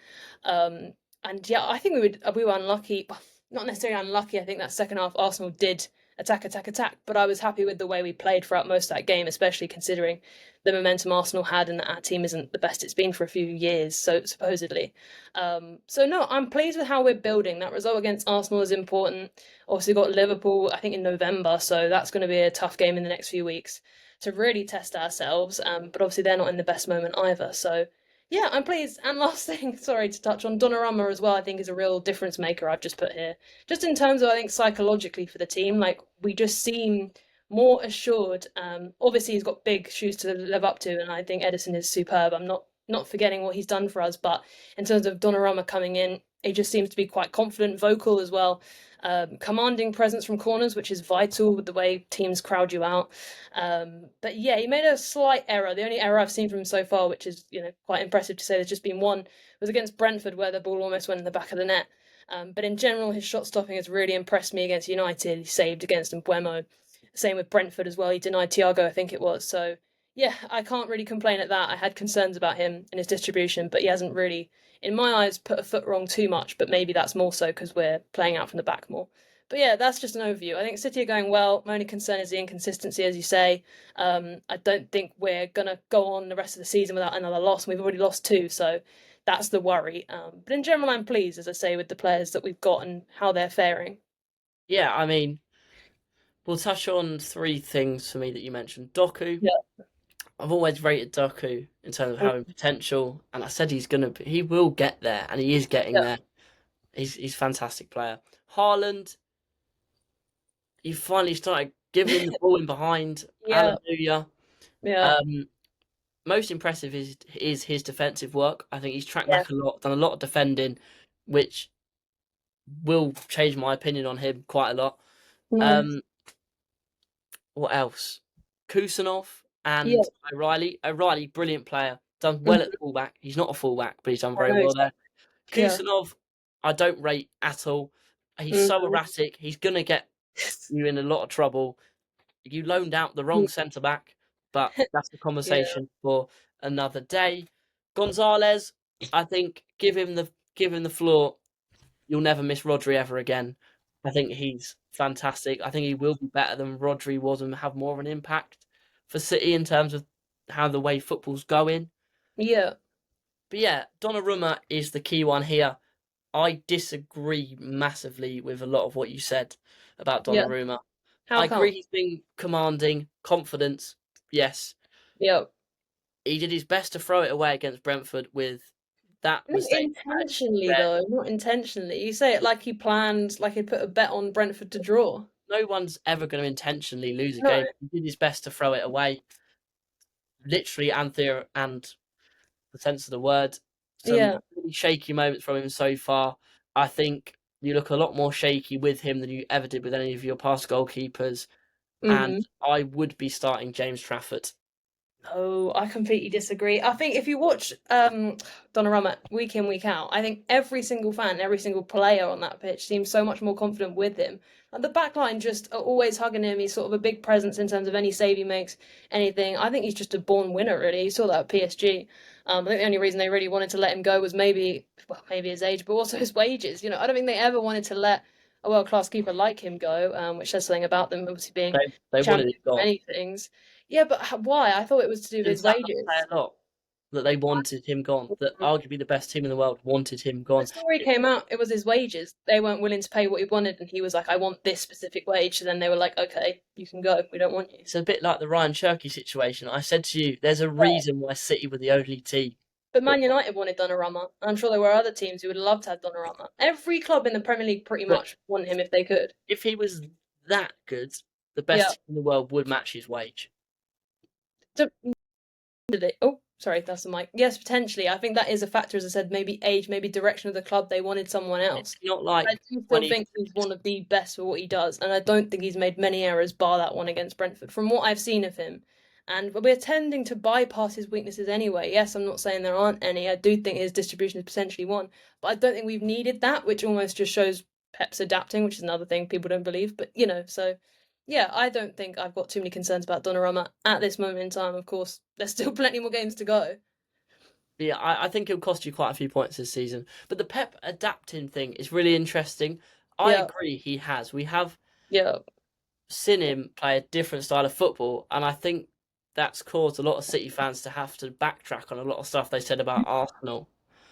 B: And yeah, I think we were unlucky. Not necessarily unlucky. I think that second half Arsenal did attack. But I was happy with the way we played throughout most of that game, especially considering the momentum Arsenal had and that our team isn't the best it's been for a few years, so supposedly. So no, I'm pleased with how we're building. That result against Arsenal is important. Obviously got Liverpool, I think, in November, so that's going to be a tough game in the next few weeks to really test ourselves. But obviously they're not in the best moment either, so yeah, I'm pleased. And last thing, sorry to touch on, Donnarumma as well, I think is a real difference maker I've just put here. Just in terms of, I think, psychologically for the team, like, we just seem more assured. Obviously, he's got big shoes to live up to, and I think Edison is superb. I'm not forgetting what he's done for us, but in terms of Donnarumma coming in, He just seems to be quite confident, vocal as well, commanding presence from corners, which is vital with the way teams crowd you out. But yeah, he made a slight error. The only error I've seen from him so far, which is quite impressive to say, there's just been one, was against Brentford where the ball almost went in the back of the net. But in general, his shot stopping has really impressed me against United. He saved against Mbuemo. Same with Brentford as well. He denied Thiago, I think it was. So yeah, I can't really complain at that. I had concerns about him and his distribution, but he hasn't really, in my eyes, put a foot wrong too much. But maybe that's more so because we're playing out from the back more. But yeah, that's just an overview. I think City are going well. My only concern is the inconsistency, as you say. I don't think we're going to go on the rest of the season without another loss. We've already lost 2, so that's the worry. But in general, I'm pleased, as I say, with the players that we've got and how they're faring.
A: Yeah, I mean, we'll touch on 3 things for me that you mentioned. Doku.
B: Yeah.
A: I've always rated Doku in terms of having potential, and I said he will get there, and he is getting there. He's a fantastic player. Haaland, he finally started giving him the ball in behind.
B: Yeah.
A: Hallelujah.
B: Yeah.
A: Most impressive is his defensive work. I think he's tracked
B: Yeah.
A: back a lot, done a lot of defending, which will change my opinion on him quite a lot. What else? Kusanov
B: Yeah.
A: and O'Reilly. O'Reilly, brilliant player. Done well at fullback. He's not a fullback, but he's done very well there.
B: Yeah.
A: Kusanov, I don't rate at all. He's so erratic. He's going to get you in a lot of trouble. You loaned out the wrong centre back, but that's the conversation for another day. Gonzalez, I think, give him the floor. You'll never miss Rodri ever again. I think he's fantastic. I think he will be better than Rodri was and have more of an impact for City in terms of how the way football's going.
B: Yeah.
A: But yeah, Donnarumma is the key one here. I disagree massively with a lot of what you said about
B: Yeah.
A: Donnarumma.
B: How
A: I
B: come?
A: agree he's been commanding, confidence, yes.
B: Yeah.
A: He did his best to throw it away against Brentford with that
B: Not
A: mistake.
B: intentionally, though. Not intentionally. You say it like he planned, like he put a bet on Brentford to draw.
A: No one's ever going to intentionally lose a
B: No.
A: game. He did his best to throw it away, literally and the sense of the word. Some
B: Yeah.
A: really shaky moments from him so far. I think you look a lot more shaky with him than you ever did with any of your past goalkeepers. And I would be starting James Trafford.
B: Oh, I completely disagree. I think if you watch Donnarumma week in, week out, I think every single fan, every single player on that pitch seems so much more confident with him. And the back line just are always hugging him. He's sort of a big presence in terms of any save he makes, anything. I think he's just a born winner, really. You saw that at PSG. I think the only reason they really wanted to let him go was maybe his age, but also his wages. I don't think they ever wanted to let a world-class keeper like him go, which says something about them obviously being
A: They wanted
B: champions
A: it
B: of
A: gone.
B: many things. Yeah, but why? I thought it was to do with his
A: Does that not
B: wages.
A: say a lot? That they wanted him gone. That arguably the best team in the world wanted him gone.
B: The story came out, it was his wages. They weren't willing to pay what he wanted, and he was like, I want this specific wage. So then they were like, okay, you can go. We don't want you.
A: It's a bit like the Ryan Cherky situation. I said to you, there's a reason why City were the only team.
B: But Man United wanted Donnarumma. I'm sure there were other teams who would love to have Donnarumma. Every club in the Premier League pretty much want him if they could.
A: If he was that good, the best team in the world would match his wage.
B: Oh, sorry, that's the mic. Yes, potentially. I think that is a factor, as I said, maybe age, maybe direction of the club. They wanted someone else.
A: It's not like
B: I do still think he's one of the best for what he does, and I don't think he's made many errors bar that one against Brentford, from what I've seen of him. And we're tending to bypass his weaknesses anyway. Yes, I'm not saying there aren't any. I do think his distribution is potentially one, but I don't think we've needed that, which almost just shows Pep's adapting, which is another thing people don't believe. But, so yeah, I don't think I've got too many concerns about Donnarumma at this moment in time. Of course, there's still plenty more games to go.
A: Yeah, I think it'll cost you quite a few points this season. But the Pep adapting thing is really interesting. I agree he has. We have seen him play a different style of football, and I think that's caused a lot of City fans to have to backtrack on a lot of stuff they said about Arsenal.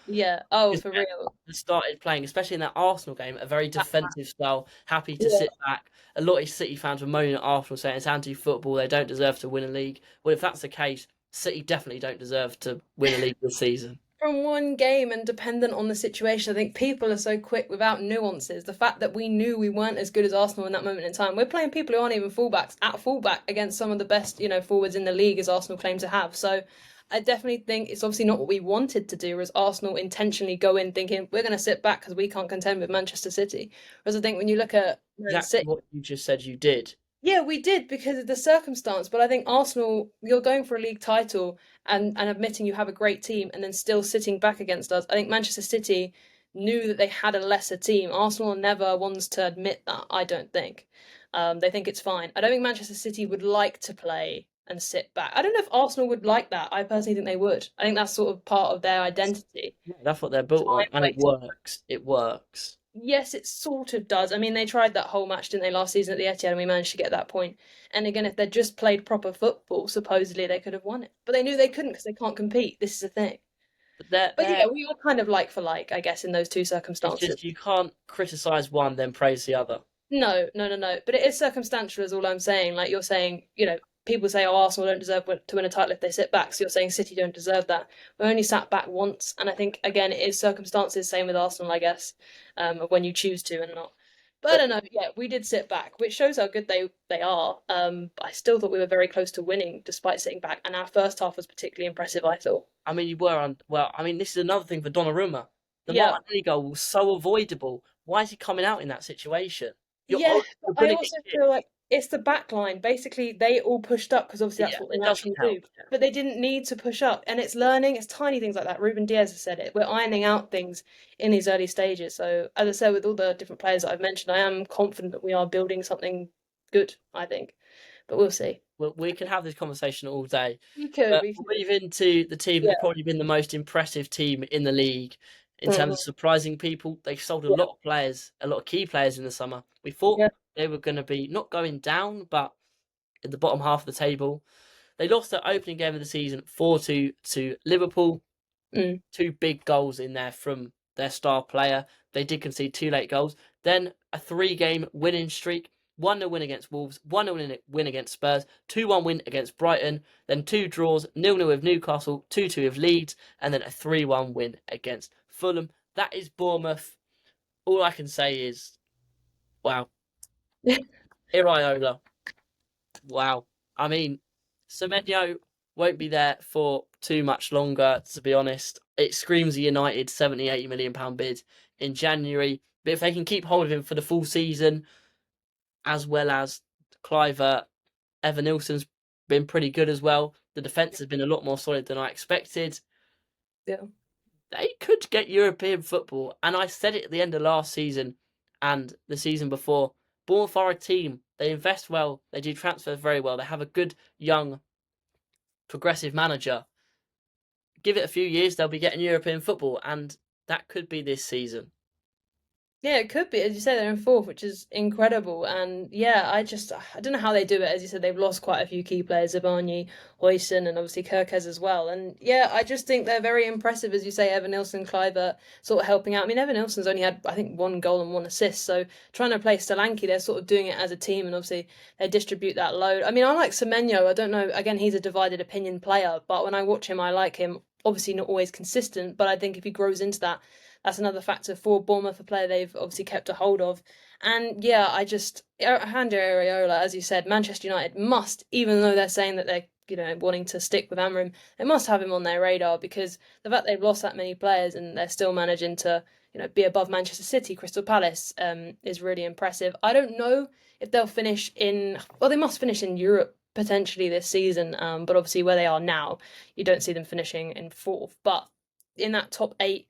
B: Yeah. Oh, for real.
A: Started playing, especially in that Arsenal game, a very defensive style, happy to sit back. A lot of City fans were moaning at Arsenal saying it's anti-football, they don't deserve to win a league. Well, if that's the case, City definitely don't deserve to win a league this season.
B: From one game and dependent on the situation, I think people are so quick without nuances. The fact that we knew we weren't as good as Arsenal in that moment in time. We're playing people who aren't even fullbacks at fullback against some of the best, forwards in the league, as Arsenal claim to have. So I definitely think it's obviously not what we wanted to do, whereas Arsenal intentionally go in thinking we're going to sit back because we can't contend with Manchester City. Whereas I think when you look at Man
A: Exactly
B: City,
A: what you just said you did.
B: yeah, we did because of the circumstance, but I think Arsenal, you're going for a league title and admitting you have a great team and then still sitting back against us. I think Manchester City knew that they had a lesser team. Arsenal never wants to admit that, I don't think. They think it's fine. I don't think Manchester City would like to play and sit back. I don't know if Arsenal would like that. I personally think they would. I think that's sort of part of their identity.
A: Yeah, that's what they're built on,
B: Time
A: and it
B: wasting.
A: works. It works.
B: Yes, it sort of does. I mean, they tried that whole match, didn't they, last season at the Etihad, and we managed to get that point. And again, if they'd just played proper football, supposedly they could have won it. But they knew they couldn't because they can't compete. This is the thing.
A: But they're,
B: But
A: they're
B: yeah, we were kind of like for like, I guess, in those two
A: it's
B: circumstances.
A: just you can't criticize one then praise the other.
B: No, no, no, no. But it is circumstantial, is all I'm saying. Like you're saying, people say, oh, Arsenal don't deserve to win a title if they sit back. So you're saying City don't deserve that. We only sat back once. And I think, again, it is circumstances, same with Arsenal, I guess, of when you choose to and not. But I
A: But
B: don't know. Yeah, we did sit back, which shows how good they are. But I still thought we were very close to winning despite sitting back. And our first half was particularly impressive, I thought.
A: I mean, you were on. Well, I mean, this is another thing for Donnarumma. The
B: Yeah,
A: Martinelli goal was so avoidable. Why is he coming out in that situation?
B: yeah, but
A: You're
B: I
A: gonna get
B: also
A: kicked.
B: feel like it's the back line. Basically, they all pushed up because obviously that's
A: Yeah,
B: what they
A: it doesn't
B: naturally do.
A: help. Yeah.
B: But they didn't need to push up. And it's learning, it's tiny things like that. Ruben Diaz has said it. We're ironing out things in these early stages. So, as I said, with all the different players that I've mentioned, I am confident that we are building something good, I think. But we'll see.
A: We can have this conversation all day.
B: We could,
A: But
B: we
A: we'll
B: could.
A: move into the team
B: Yeah.
A: that's probably been the most impressive team in the league in terms of
B: Mhm.
A: surprising people. They sold a
B: Yeah.
A: lot of players, a lot of key players in the summer. We thought
B: Yeah.
A: they were going to be not going down, but in the bottom half of the table. They lost their opening game of the season 4-2 to Liverpool.
B: Mm.
A: Two big goals in there from their star player. They did concede two late goals. Then a three-game winning streak. 1-0 win against Wolves, 1-0 win against Spurs, 2-1 win against Brighton, then two draws, 0-0 with Newcastle, 2-2 with Leeds, and then a 3-1 win against Fulham. That is Bournemouth. All I can say is, wow. Iriola. Wow. I mean, Semenyo won't be there for too much longer, to be honest. It screams a United 70, £80 million bid in January. But if they can keep hold of him for the full season, as well as Cliver, Evan Nilsson's been pretty good as well. The defence has been a lot more solid than I expected.
B: Yeah.
A: They could get European football. And I said it at the end of last season and the season before. Bournemouth are a team. They invest well. They do transfers very well. They have a good young progressive manager. Give it a few years, they'll be getting European football, and that could be this season.
B: Yeah, it could be. As you say, they're in fourth, which is incredible. And yeah, I don't know how they do it. As you said, they've lost quite a few key players, Zabani, Hoyson, and obviously Kirkez as well. And yeah, I just think they're very impressive, as you say, Evan Nilsson, Cliver sort of helping out. I mean, Evan Nilsson's only had, I think, one goal and one assist. So trying to play Solanke, they're sort of doing it as a team, and obviously they distribute that load. I mean, I like Semenyo. I don't know. Again, he's a divided opinion player, but when I watch him, I like him. Obviously, not always consistent, but I think if he grows into that, that's another factor for Bournemouth, a player they've obviously kept a hold of. And yeah, Ander Areola, as you said, Manchester United must, even though they're saying that they're wanting to stick with Amram, they must have him on their radar because the fact they've lost that many players and they're still managing to be above Manchester City, Crystal Palace, is really impressive. I don't know if they'll finish in. Well, they must finish in Europe potentially this season, but obviously where they are now, you don't see them finishing in fourth. But in that top eight,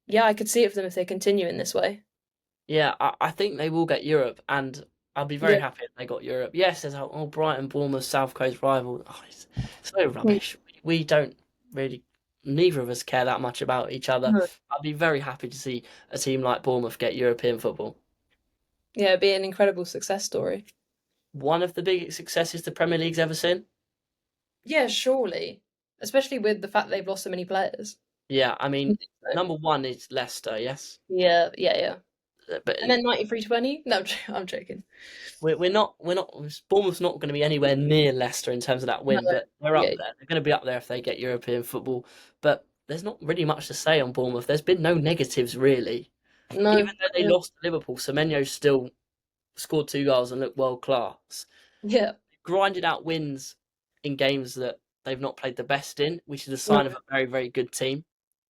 B: yeah, I could see it for them if they continue in this way.
A: Yeah, I think they will get Europe, and I'll be very
B: Yeah.
A: happy if they got Europe. Yes, there's Brighton, Bournemouth, South Coast rival. Oh, it's so
B: Mm.
A: rubbish. We don't really, neither of us care that much about each other.
B: No.
A: I'd be very happy to see a team like Bournemouth get European football.
B: Yeah, it'd be an incredible success story.
A: One of the biggest successes the Premier League's ever seen.
B: Yeah, surely. Especially with the fact that they've lost so many players.
A: Yeah, I
B: I
A: mean,
B: think so.
A: number one is Leicester, yes,
B: Yeah, yeah, yeah.
A: but
B: And then 93-20? No, I'm joking.
A: we're not Bournemouth's not going to be anywhere near Leicester in terms of that
B: No,
A: win, but they're up
B: yeah,
A: there. They're going to be up there if they get European football. But there's not really much to say on Bournemouth. There's been no negatives really.
B: no,
A: Even though they
B: no.
A: lost to Liverpool, Semenyo still scored two goals and looked world class.
B: Yeah,
A: Grinded out wins in games that they've not played the best in, which is a sign of a very, very good team.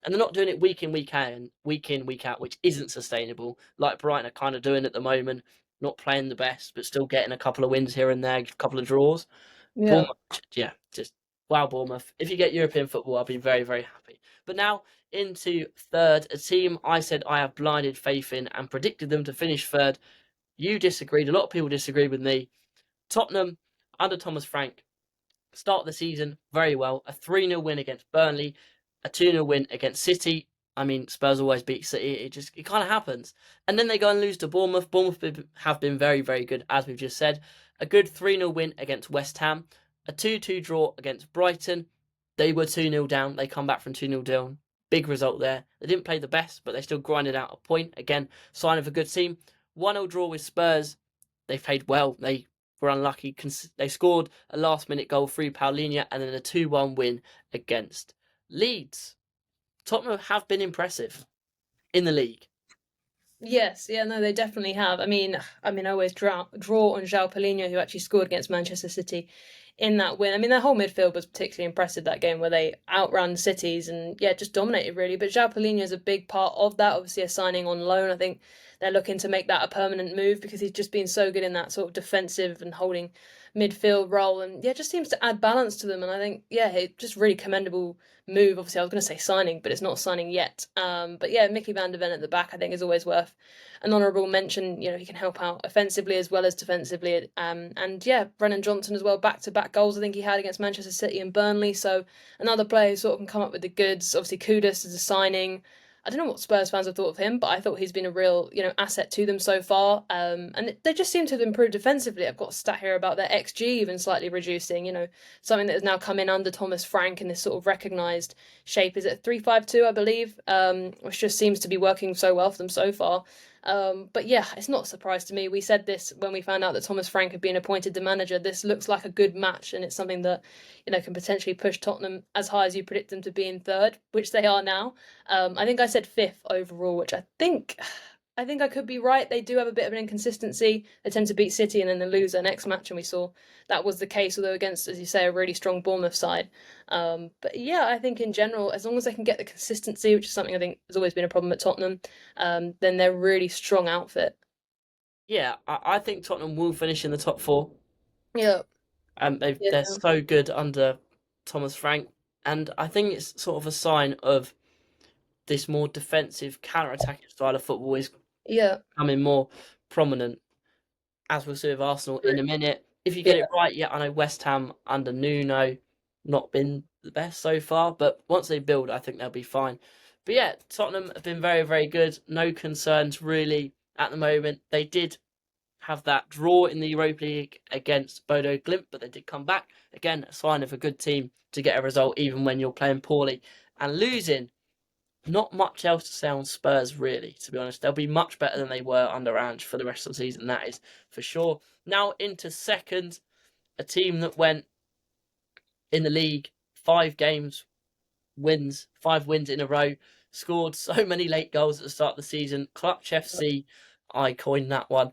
A: And they're not doing it week in, week out, which isn't sustainable, like Brighton are kind of doing at the moment, not playing the best, but still getting a couple of wins here and there, a couple of draws.
B: Yeah.
A: Bournemouth, yeah, just wow, Bournemouth. If you get European football, I'll be very, very happy. But now into third, a team I said I have blinded faith in and predicted them to finish third. You disagreed. A lot of people disagreed with me. Tottenham, under Thomas Frank, start the season very well. A 3-0 win against Burnley, a 2-0 win against City. I mean, Spurs always beat City. It kind of happens. And then they go and lose to Bournemouth. Bournemouth have been very, very good, as we've just said. A good 3-0 win against West Ham. A 2-2 draw against Brighton. They were 2-0 down. They come back from 2-0 down. Big result there. They didn't play the best, but they still grinded out a point. Again, sign of a good team. 1-0 draw with Spurs. They played well. They were unlucky. They scored a last-minute goal through Paulinho and then a 2-1 win against Leeds. Tottenham have been impressive in the league.
B: Yes, yeah, no, they definitely have. I mean, I always draw on João Paulinho, who actually scored against Manchester City in that win. I mean, their whole midfield was particularly impressive that game where they outran cities and yeah, just dominated really. But João Paulinho is a big part of that. Obviously, a signing on loan. I think they're looking to make that a permanent move because he's just been so good in that sort of defensive and holding midfield role, and yeah, just seems to add balance to them. And I think yeah, it just really commendable move. Obviously, I was going to say signing, but it's not signing yet. But yeah, Mickey van der Ven at the back, I think, is always worth an honourable mention. You know, he can help out offensively as well as defensively. And yeah, Brennan Johnson as well, back-to-back goals I think he had against Manchester City and Burnley. So another player who sort of can come up with the goods. Obviously, Kudus is a signing. I don't know what Spurs fans have thought of him, but I thought he's been a real, asset to them so far. And they just seem to have improved defensively. I've got a stat here about their XG even slightly reducing, something that has now come in under Thomas Frank in this sort of recognised shape. Is it 3-5-2, I believe, which just seems to be working so well for them so far. But yeah, it's not a surprise to me. We said this when we found out that Thomas Frank had been appointed the manager. This looks like a good match, and it's something that can potentially push Tottenham as high as you predict them to be in third, which they are now. I think I said fifth overall, which I think I could be right. They do have a bit of an inconsistency. They tend to beat City and then they lose their next match, and we saw that was the case, although against, as you say, a really strong Bournemouth side. But yeah, I think in general, as long as they can get the consistency, which is something I think has always been a problem at Tottenham, then they're a really strong outfit.
A: Yeah, I think Tottenham will finish in the top four.
B: Yeah.
A: They're so good under Thomas Frank, and I think it's sort of a sign of this more defensive, counter-attacking style of football is becoming more prominent, as we'll see with Arsenal in a minute. If you get it right, I know West Ham under Nuno, not been the best so far, but once they build, I think they'll be fine. But yeah, Tottenham have been very, very good. No concerns really at the moment. They did have that draw in the Europa League against Bodo Glimt, but they did come back. Again, a sign of a good team to get a result even when you're playing poorly and losing. Not much else to say on Spurs, really, to be honest. They'll be much better than they were under Ange for the rest of the season, that is for sure. Now into second, a team that went in the league 5 wins in a row, scored so many late goals at the start of the season. Clutch FC, I coined that one.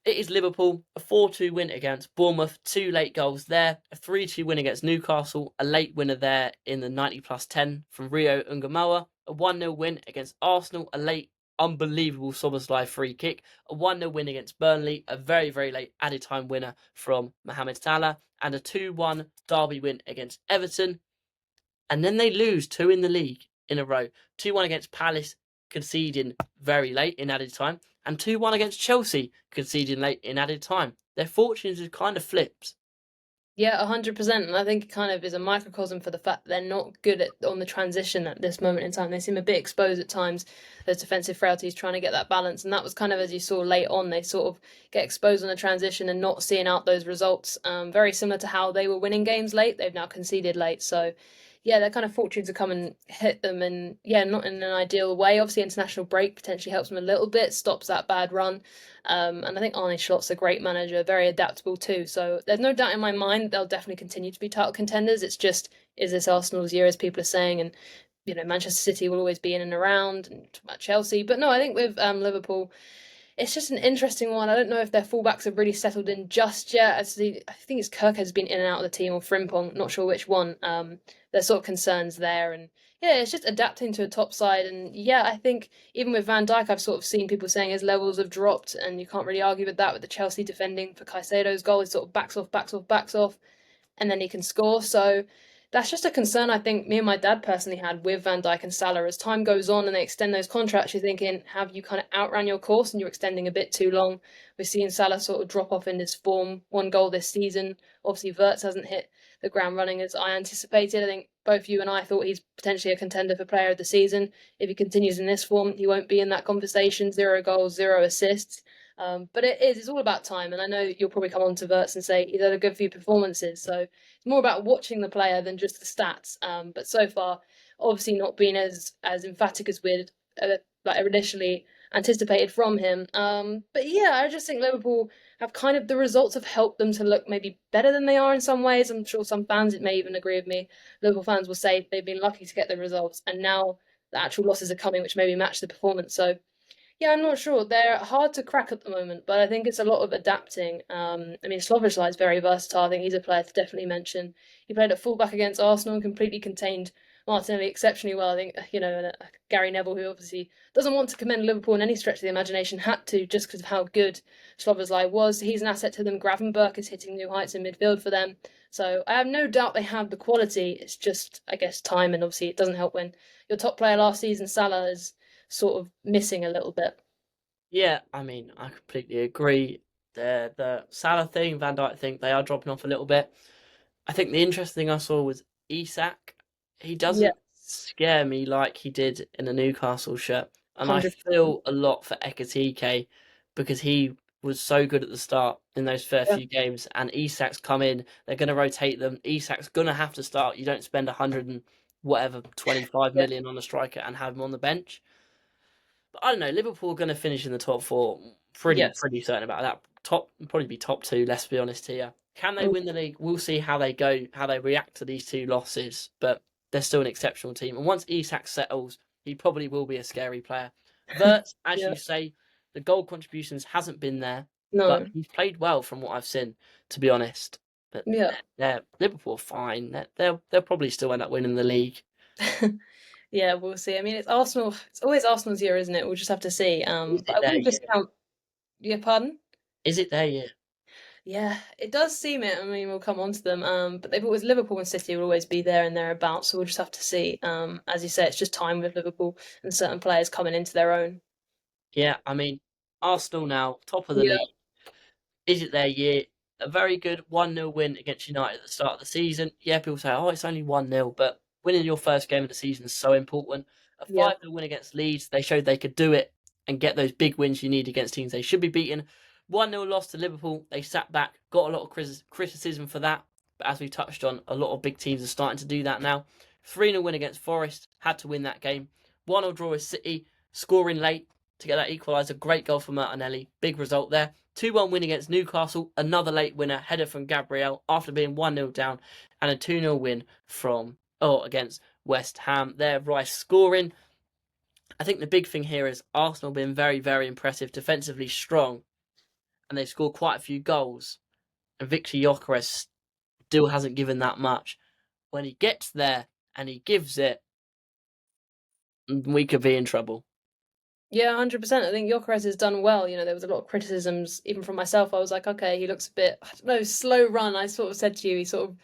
A: It is Liverpool, a 4-2 win against Bournemouth, 2 late goals there, a 3-2 win against Newcastle, a late winner there in the 90 plus 10 from Rio Ungamoa, a 1-0 win against Arsenal, a late unbelievable Szoboszlai free kick, a 1-0 win against Burnley, a very, very late added time winner from Mohamed Salah, and a 2-1 derby win against Everton. And then they lose 2 in the league in a row. 2-1 against Palace, conceding very late in added time, and 2-1 against Chelsea, conceding late in added time. Their fortunes have kind of flipped.
B: Yeah, 100%. And I think it kind of is a microcosm for the fact that they're not good on the transition at this moment in time. They seem a bit exposed at times, those defensive frailties, trying to get that balance. And that was kind of, as you saw late on, they sort of get exposed on the transition and not seeing out those results. Very similar to how they were winning games late. They've now conceded late. So yeah, their kind of fortunes have come and hit them, and yeah, not in an ideal way. Obviously, international break potentially helps them a little bit, stops that bad run. And I think Arne Slot's a great manager, very adaptable too. So there's no doubt in my mind they'll definitely continue to be title contenders. It's just, is this Arsenal's year, as people are saying? And Manchester City will always be in and around, and talk about Chelsea. But no, I think with Liverpool, it's just an interesting one. I don't know if their fullbacks have really settled in just yet. I think it's Kirk has been in and out of the team, or Frimpong, not sure which one. There's sort of concerns there, and yeah, it's just adapting to a top side. And yeah, I think even with Van Dijk, I've sort of seen people saying his levels have dropped, and you can't really argue with that. With the Chelsea defending for Caicedo's goal, he sort of backs off, backs off, backs off, and then he can score. So that's just a concern I think me and my dad personally had with Van Dijk and Salah. As time goes on and they extend those contracts, you're thinking, have you kind of outran your course and you're extending a bit too long? We're seeing Salah sort of drop off in his form. One goal this season. Obviously, Wirtz hasn't hit the ground running as I anticipated. I think both you and I thought he's potentially a contender for player of the season. If he continues in this form, he won't be in that conversation. 0 goals, 0 assists. But it's all about time. And I know you'll probably come on to Wirtz and say he's had a good few performances. So it's more about watching the player than just the stats. But so far, obviously not been as emphatic as we'd like initially anticipated from him. But yeah, I just think Liverpool have kind of, the results have helped them to look maybe better than they are in some ways. I'm sure some fans may even agree with me. Liverpool fans will say they've been lucky to get the results, and now the actual losses are coming, which maybe match the performance. So yeah, I'm not sure. They're hard to crack at the moment, but I think it's a lot of adapting. I mean, Szoboszlai is very versatile. I think he's a player to definitely mention. He played at fullback against Arsenal and completely contained Martinelli exceptionally well. I think, and Gary Neville, who obviously doesn't want to commend Liverpool in any stretch of the imagination, had to just because of how good Szoboszlai was. He's an asset to them. Gravenberch is hitting new heights in midfield for them. So I have no doubt they have the quality. It's just, I guess, time, and obviously it doesn't help when your top player last season, Salah, is sort of missing a little bit.
A: Yeah, I mean, I completely agree. The Salah thing, Van Dijk thing, they are dropping off a little bit. I think the interesting thing I saw was Isak. He
B: Yeah,
A: doesn't scare me like he did in a Newcastle shirt, and I
B: 100%.
A: feel a lot for Ekatike because he was so good at the start in those first
B: Yeah,
A: few games, and Isak's come in. They're going to rotate them. Isak's going to have to start. You don't spend 100 and whatever 25
B: yeah,
A: million on a striker and have him on the bench. But I don't know. Liverpool are going to finish in the top four.
B: yes.
A: Pretty certain about that. Top probably be top two. Let's be honest here. Can they
B: Mm.
A: win the league? We'll see how they go, how they react to these two losses. But they're still an exceptional team. And once Isak settles, he probably will be a scary player. Wirtz, as
B: Yeah,
A: you say, the goal contributions hasn't been there, but
B: no,
A: he's played well from what I've seen. To be honest, but
B: yeah.
A: they're Liverpool are fine. They'll probably still end up winning the league.
B: Yeah, we'll see. I mean, it's Arsenal. It's always Arsenal's year, isn't it? We'll just have to see.
A: Is
B: But
A: it
B: I
A: their
B: wouldn't
A: year?
B: discount. Yeah, pardon.
A: Is it their year?
B: Yeah, it does seem it. I mean, we'll come on to them. But they've always, Liverpool and City will always be there and thereabouts. So we'll just have to see. As you say, it's just time with Liverpool and certain players coming into their own.
A: Yeah, I mean, Arsenal now, top of the
B: Yeah,
A: league. Is it their year? A very good 1-0 win against United at the start of the season. Yeah, people say, oh, it's only 1-0, but winning your first game of the season is so important. A
B: yeah,
A: 5-0 win against Leeds, they showed they could do it and get those big wins you need against teams they should be beating. 1-0 loss to Liverpool, they sat back, got a lot of criticism for that, but as we touched on, a lot of big teams are starting to do that now. 3-0 win against Forest, had to win that game. 1-0 draw with City, scoring late to get that equaliser. Great goal from Martinelli, big result there. 2-1 win against Newcastle, another late winner, header from Gabriel after being 1-0 down, and a 2-0 win against West Ham. There, Rice scoring. I think the big thing here is Arsenal being very, very impressive, defensively strong, and they scored quite a few goals. And Victor Gyökeres still hasn't given that much. When he gets there and he gives it, we could be in trouble.
B: yeah, 100%. I think Gyökeres has done well. There was a lot of criticisms, even from myself. I was like, okay, he looks a bit, I don't know, slow run. I sort of said to you, he sort of,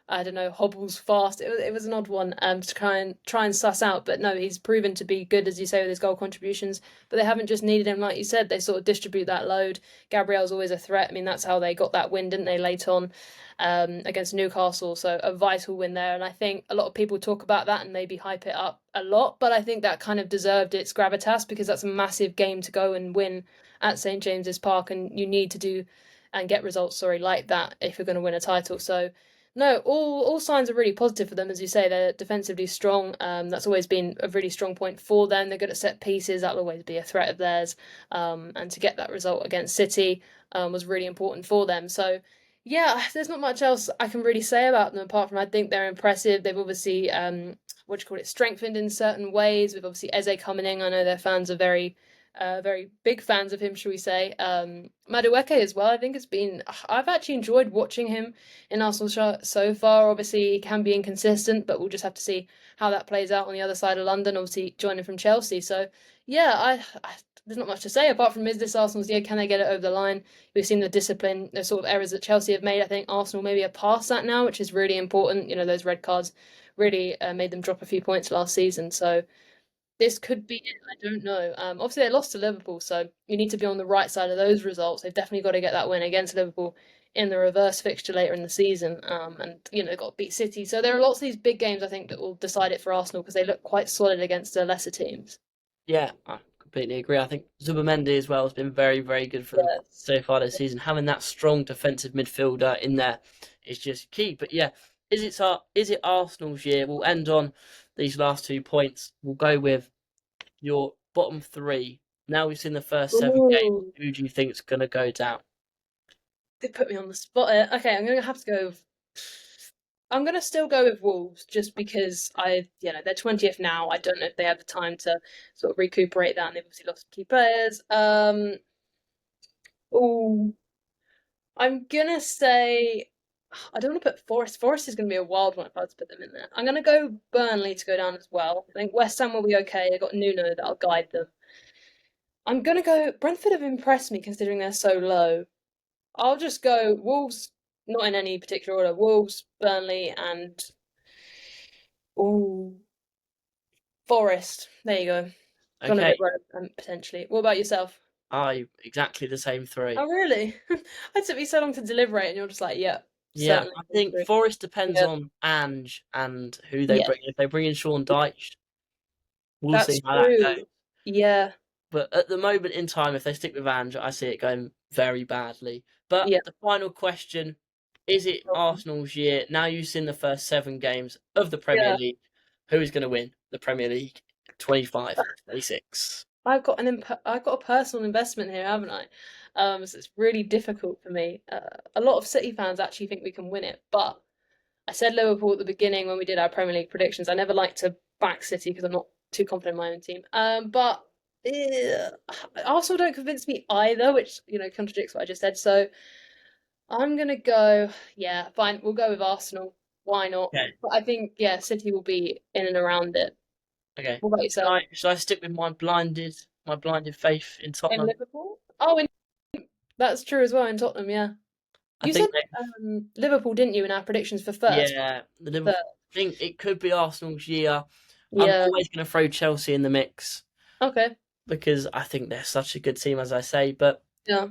B: I don't know, hobbles fast. It was an odd one to try and suss out. But no, he's proven to be good, as you say, with his goal contributions. But they haven't just needed him, like you said. They sort of distribute that load. Gabriel's always a threat. I mean, that's how they got that win, didn't they, late on against Newcastle? So a vital win there. And I think a lot of people talk about that and maybe hype it up a lot. But I think that kind of deserved its gravitas because that's a massive game to go and win at St James's Park. And you need to do and get results, like that if you're going to win a title. So no, all signs are really positive for them. As you say, they're defensively strong. That's always been a really strong point for them. They're good at set pieces. That'll always be a threat of theirs. And to get that result against City was really important for them. So, yeah, there's not much else I can really say about them apart from I think they're impressive. They've obviously, strengthened in certain ways. With obviously Eze coming in. I know their fans are very Very big fans of him, shall we say. Madueke as well. I think I've actually enjoyed watching him in Arsenal so far. Obviously, he can be inconsistent, but we'll just have to see how that plays out on the other side of London. Obviously, joining from Chelsea. So yeah, there's not much to say apart from is this Arsenal's year? Can they get it over the line? We've seen the discipline, the sort of errors that Chelsea have made. I think Arsenal maybe are past that now, which is really important. Those red cards really made them drop a few points last season. So this could be it. I don't know. Obviously, they lost to Liverpool, so you need to be on the right side of those results. They've definitely got to get that win against Liverpool in the reverse fixture later in the season. And they've got to beat City. So there are lots of these big games I think that will decide it for Arsenal because they look quite solid against the lesser teams.
A: Yeah, I completely agree. I think Zubimendi as well has been very, very good for them
B: Yes.
A: so far this season. Having that strong defensive midfielder in there is just key. But yeah, is it Arsenal's year? We'll end on these last 2 points. We'll go with your bottom three. Now we've seen the first 7 games.
B: Ooh,
A: Who do you think's going to go down?
B: they put me on the spot here. Okay, I'm gonna have to go. I'm gonna still go with Wolves just because they're 20th now. I don't know if they have the time to sort of recuperate that, and they've obviously lost key players. Oh, I'm gonna say I don't want to put Forest. Forest is gonna be a wild one if I was to put them in there. I'm gonna go Burnley to go down as well. I think West Ham will be okay. They've got Nuno that'll guide them. I'm gonna go. Brentford have impressed me considering they're so low. I'll just go Wolves, not in any particular order. Wolves, Burnley, and oh, Forest. There you go. Gone a
A: Okay,
B: bit rogue, potentially. What about yourself?
A: exactly the same three.
B: Oh, really? It took me so long to deliberate, and you're just like, yeah,
A: Yeah,
B: certainly.
A: I think Forest depends
B: Yeah,
A: on Ange and who they
B: yeah,
A: bring. If they bring in Sean Dyche, we'll
B: that's
A: see how that goes.
B: true. Yeah,
A: But at the moment in time, if they stick with Ange, I see it going very badly. But
B: yeah.
A: the final question, is it Arsenal's year? Now you've seen the first 7 games of the Premier
B: Yeah,
A: League. Who is going to win the Premier League 25-26?
B: I've got a personal investment here, haven't I? So it's really difficult for me. A lot of City fans actually think we can win it, but I said Liverpool at the beginning when we did our Premier League predictions. I never like to back City because I'm not too confident in my own team. But Arsenal don't convince me either, which contradicts what I just said. So I'm gonna go. Yeah, fine. We'll go with Arsenal. Why not?
A: Okay,
B: But I think City will be in and around it.
A: okay.
B: What about
A: Should
B: yourself?
A: I stick with my blinded faith in
B: In
A: Tottenham?
B: Liverpool? Oh, that's true as well in Tottenham. Yeah,
A: I
B: you said
A: think they,
B: Liverpool, didn't you, in our predictions for first?
A: yeah, the
B: Third.
A: Liverpool. I think it could be Arsenal's year. I'm
B: Yeah.
A: always going to throw Chelsea in the mix
B: Okay.
A: because I think they're such a good team, as I say. But
B: Yeah.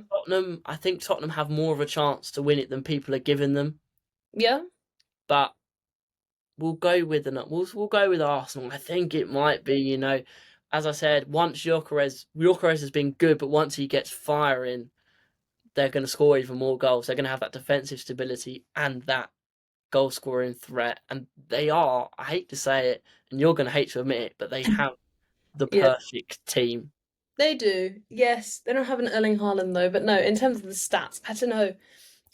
A: I think Tottenham have more of a chance to win it than people are giving them.
B: Yeah.
A: But we'll go with Arsenal. I think it might be, as I said, once Gyökeres has been good, but once he gets firing, they're going to score even more goals. They're going to have that defensive stability and that goal scoring threat, and they are. I hate to say it, and you're going to hate to admit it, but they have the
B: Yeah.
A: perfect team.
B: They do. Yes. They don't have an Erling Haaland though, but no, in terms of the stats, I don't know.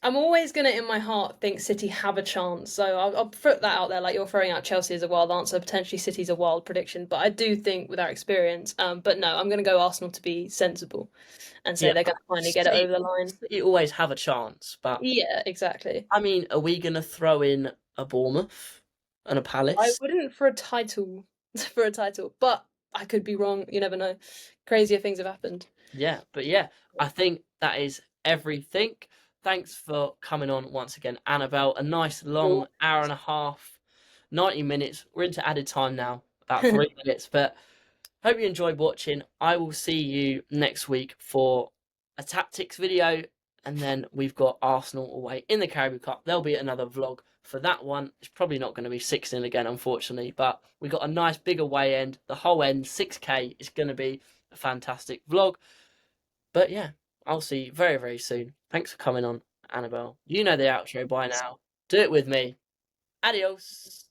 B: I'm always gonna, in my heart, think City have a chance. So I'll put that out there. Like you're throwing out Chelsea as a wild answer, potentially City's a wild prediction. But I do think with our experience, but no, I'm gonna go Arsenal to be sensible and say
A: Yeah,
B: they're gonna finally get it over the line.
A: City always have a chance, but
B: Yeah, exactly.
A: I mean, are we going to throw in a Bournemouth and a
B: I
A: Palace?
B: wouldn't for a title, for a title, but I could be wrong. You never know. Crazier things have happened.
A: Yeah, but yeah, I think that is everything. Thanks for coming on once again, Annabel. A nice long hour and a half, 90 minutes. We're into added time now, about 3 minutes. But hope you enjoyed watching. I will see you next week for a tactics video. And then we've got Arsenal away in the Caribou Cup. There'll be another vlog for that one. It's probably not going to be 6-0 again, unfortunately. But we got a nice big away end. The whole end, 6K, is going to be a fantastic vlog. But yeah, I'll see you very, very soon. Thanks for coming on, Annabelle. You know the outro by now. Do it with me. Adios.